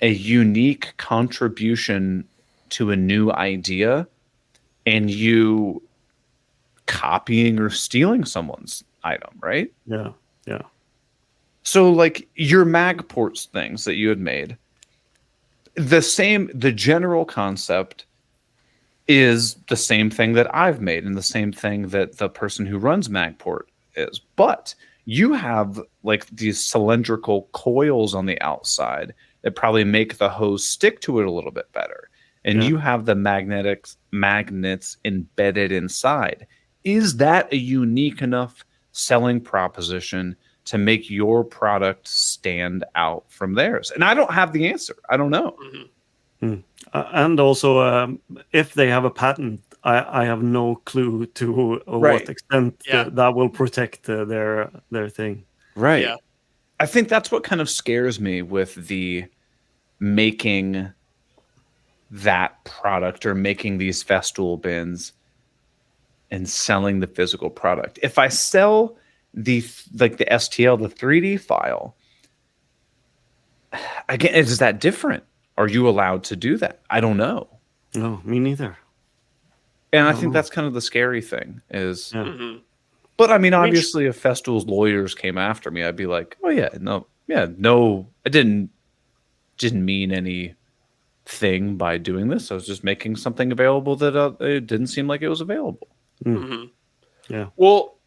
a unique contribution to a new idea and you copying or stealing someone's item, right? Yeah. Yeah. So like your Magports things that you had made, the general concept is the same thing that I've made and the same thing that the person who runs Magport is. But you have like these cylindrical coils on the outside that probably make the hose stick to it a little bit better. And you have the magnets embedded inside. Is that a unique enough selling proposition to make your product stand out from theirs? And I don't have the answer. I don't know. And also, if they have a patent, I have no clue to Right. what extent that will protect their thing. Right. Yeah. I think that's what kind of scares me with the making that product or making these Festool bins and selling the physical product. If I sell the STL, the 3D file, again, is that different? Are you allowed to do that? I don't know. No, me neither. And I think that's kind of the scary thing is, Mhm. but I mean, obviously if Festool's lawyers came after me, I'd be like, oh no, I didn't mean anything by doing this. I was just making something available that it didn't seem like it was available. Mhm. Yeah. Well,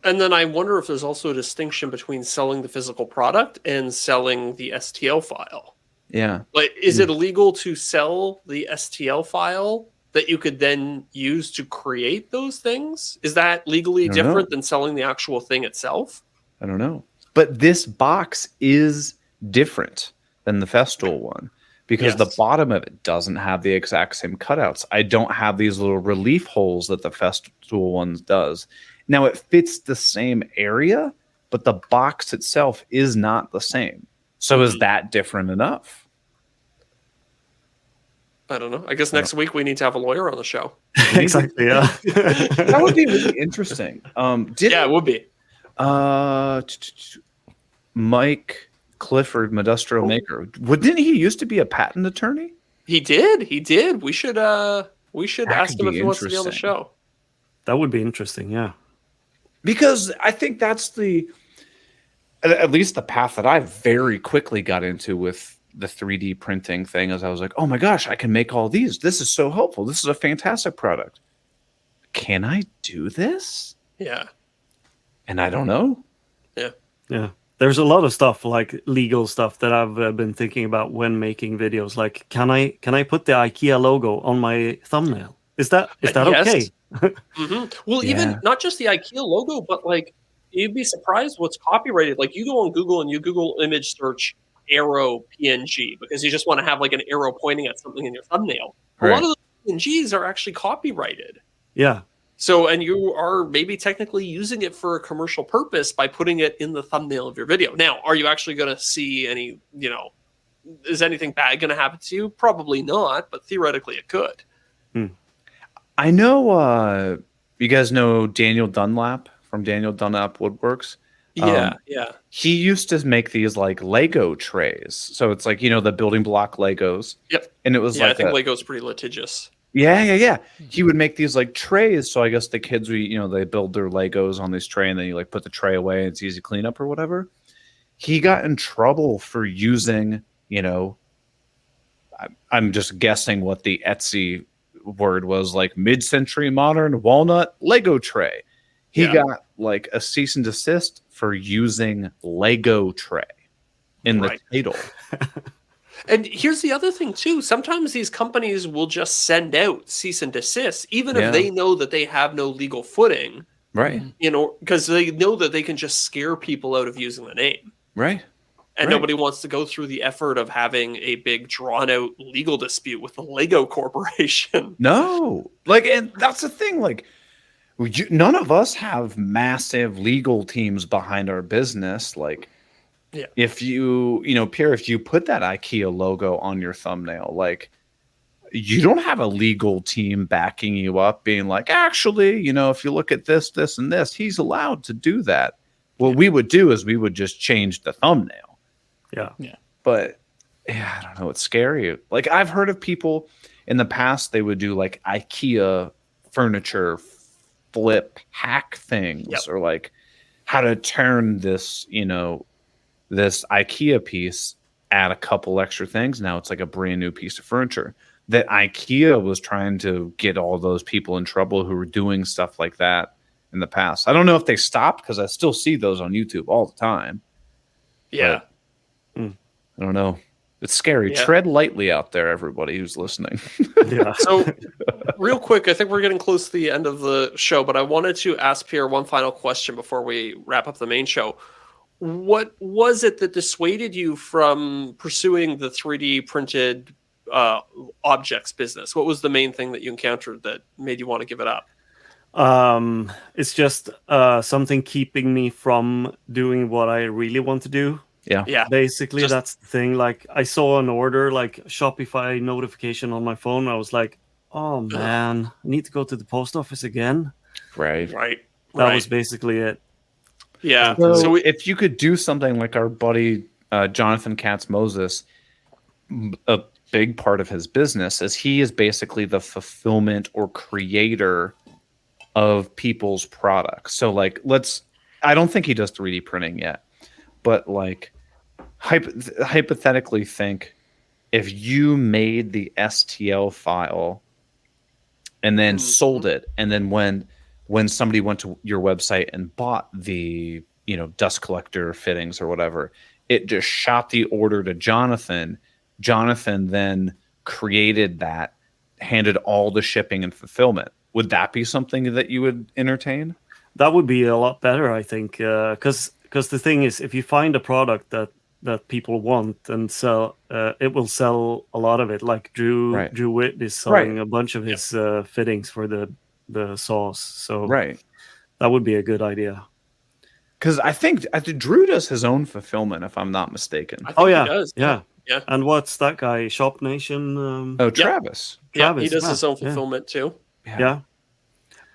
and then I wonder if there's also a distinction between selling the physical product and selling the STL file. Yeah. Like, is it illegal to sell the STL file that you could then use to create those things? Is that legally don't know. different than selling the actual thing itself? I don't know. But this box is different than the Festool one because the bottom of it doesn't have the exact same cutouts. I don't have these little relief holes that the Festool ones does. Now it fits the same area, but the box itself is not the same. So is that different enough? I don't know. I guess next week we need to have a lawyer on the show. Exactly. Yeah. That would be really interesting. It would be. Mike Clifford, Modustrial Maker. Didn't he used to be a patent attorney? He did. We should That ask could him if be he wants to be on the interesting. show. That would be interesting. Yeah. Because I think that's at least the path that I very quickly got into with the 3D printing thing. As I was like, oh my gosh, I can make all these. This is so helpful. This is a fantastic product. Can I do this? Yeah. And I don't know. Yeah. There's a lot of stuff like legal stuff that I've been thinking about when making videos. Like, can I put the IKEA logo on my thumbnail? Is that Yes. okay? Well, even not just the IKEA logo, but like you'd be surprised what's copyrighted. Like you go on Google and you Google image search arrow PNG because you just want to have like an arrow pointing at something in your thumbnail. Right. A lot of those PNGs are actually copyrighted. Yeah. So, and you are maybe technically using it for a commercial purpose by putting it in the thumbnail of your video. Now, are you actually going to see any, is anything bad going to happen to you? Probably not, but theoretically it could. I know you guys know Daniel Dunlap from Daniel Dunlap Woodworks. Yeah. He used to make these like Lego trays. So it's like, the building block Legos. Yep. And it was I like think Lego's pretty litigious. Yeah. He would make these like trays. So I guess the kids, they build their Legos on this tray and then you like put the tray away and it's easy cleanup or whatever. He got in trouble for using, I'm just guessing what the Etsy word was, like mid-century modern walnut Lego tray. He got like a cease and desist for using Lego tray in the title. And here's the other thing too. Sometimes these companies will just send out cease and desist, even if they know that they have no legal footing. Right. Because they know that they can just scare people out of using the name. Right. And Right. nobody wants to go through the effort of having a big drawn out legal dispute with the Lego Corporation. No, like, and that's the thing. Like, none of us have massive legal teams behind our business. Like, Yeah. if Pierre, if you put that IKEA logo on your thumbnail, like, you don't have a legal team backing you up, being like, actually, if you look at this, this, and this, he's allowed to do that. What we would do is we would just change the thumbnail. Yeah. But yeah, I don't know. It's scary. Like, I've heard of people in the past, they would do like IKEA furniture flip hack things, Yep. or like how to turn this, this IKEA piece, add a couple extra things. Now it's like a brand new piece of furniture. That IKEA was trying to get all those people in trouble who were doing stuff like that in the past. I don't know if they stopped, because I still see those on YouTube all the time. Yeah. I don't know. It's scary. Yeah. Tread lightly out there, everybody who's listening. Yeah. So, real quick, I think we're getting close to the end of the show, but I wanted to ask Pierre one final question before we wrap up the main show. What was it that dissuaded you from pursuing the 3D printed objects business? What was the main thing that you encountered that made you want to give it up? It's just something keeping me from doing what I really want to do. Yeah. Basically, that's the thing. Like, I saw an order, like Shopify notification on my phone. I was like, oh man, I need to go to the post office again. Right. That was basically it. Yeah. So if you could do something like our buddy Jonathan Katz-Moses, a big part of his business is he is basically the fulfillment or creator of people's products. So like, I don't think he does 3D printing yet, but like hypothetically think if you made the STL file and then sold it, and then when somebody went to your website and bought the dust collector fittings or whatever, it just shot the order to Jonathan. Jonathan then created that, handed all the shipping and fulfillment. Would that be something that you would entertain? That would be a lot better, I think, because the thing is, if you find a product that people want and sell, it will sell a lot of it. Like Drew Witt is selling a bunch of his fittings for the sauce, so that would be a good idea. Because I think Drew does his own fulfillment, if I'm not mistaken. I think he does. Yeah. Yeah. And what's that guy? Shop Nation? Travis. Yeah, he does his own fulfillment too. Yeah.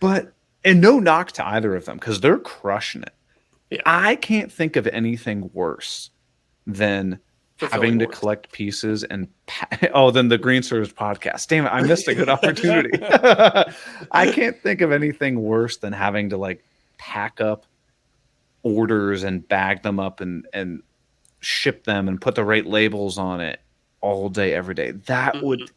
But, and no knock to either of them, because they're crushing it. Yeah. I can't think of anything worse than having to collect pieces and then the Green Service podcast. Damn it, I missed a good opportunity. I can't think of anything worse than having to like pack up orders and bag them up and ship them and put the right labels on it all day, every day. That would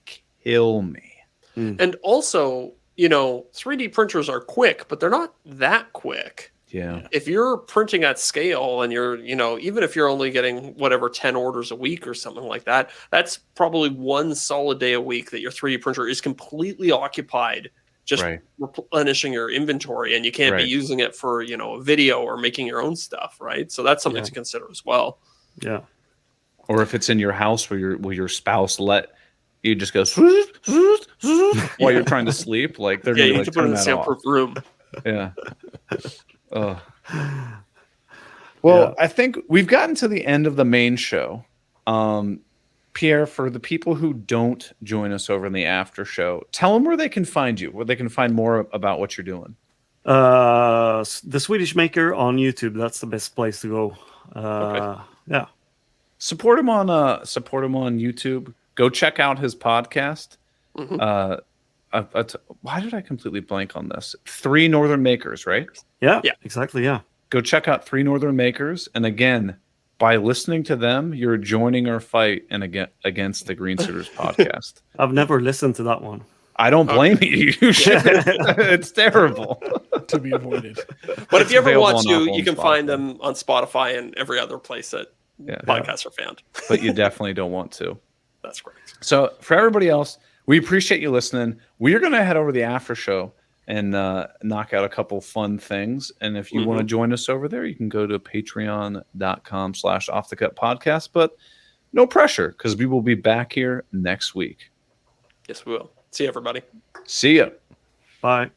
kill me. And also, 3D printers are quick, but they're not that quick. Yeah. If you're printing at scale and you're, even if you're only getting whatever 10 orders a week or something like that, that's probably one solid day a week that your 3D printer is completely occupied just replenishing your inventory, and you can't be using it for, a video or making your own stuff, right? So that's something to consider as well. Yeah. Or if it's in your house where your spouse you just go while you're trying to sleep, like they're gonna you like, have to put it in a soundproof room. Yeah. Well, I think we've gotten to the end of the main show. Pierre, for the people who don't join us over in the after show, tell them where they can find you, where they can find more about what you're doing. The Swedish Maker on YouTube. That's the best place to go. Yeah. Support him on YouTube. Go check out his podcast. Why did I completely blank on this? 3 Northern Makers, right? Yeah, exactly. Yeah. Go check out 3 Northern Makers. And again, by listening to them, you're joining our fight against the Green Suiters podcast. I've never listened to that one. I don't blame you. You should. It's terrible. To be avoided. But if you ever want to, Apple you can and find them on Spotify and every other place that podcasts are found. But you definitely don't want to. That's correct. So for everybody else, we appreciate you listening. We are going to head over to the after show. and knock out a couple fun things. And if you want to join us over there, you can go to patreon.com/offthecutpodcast. But no pressure, because we will be back here next week. Yes, we will. See you, everybody. See ya. Bye.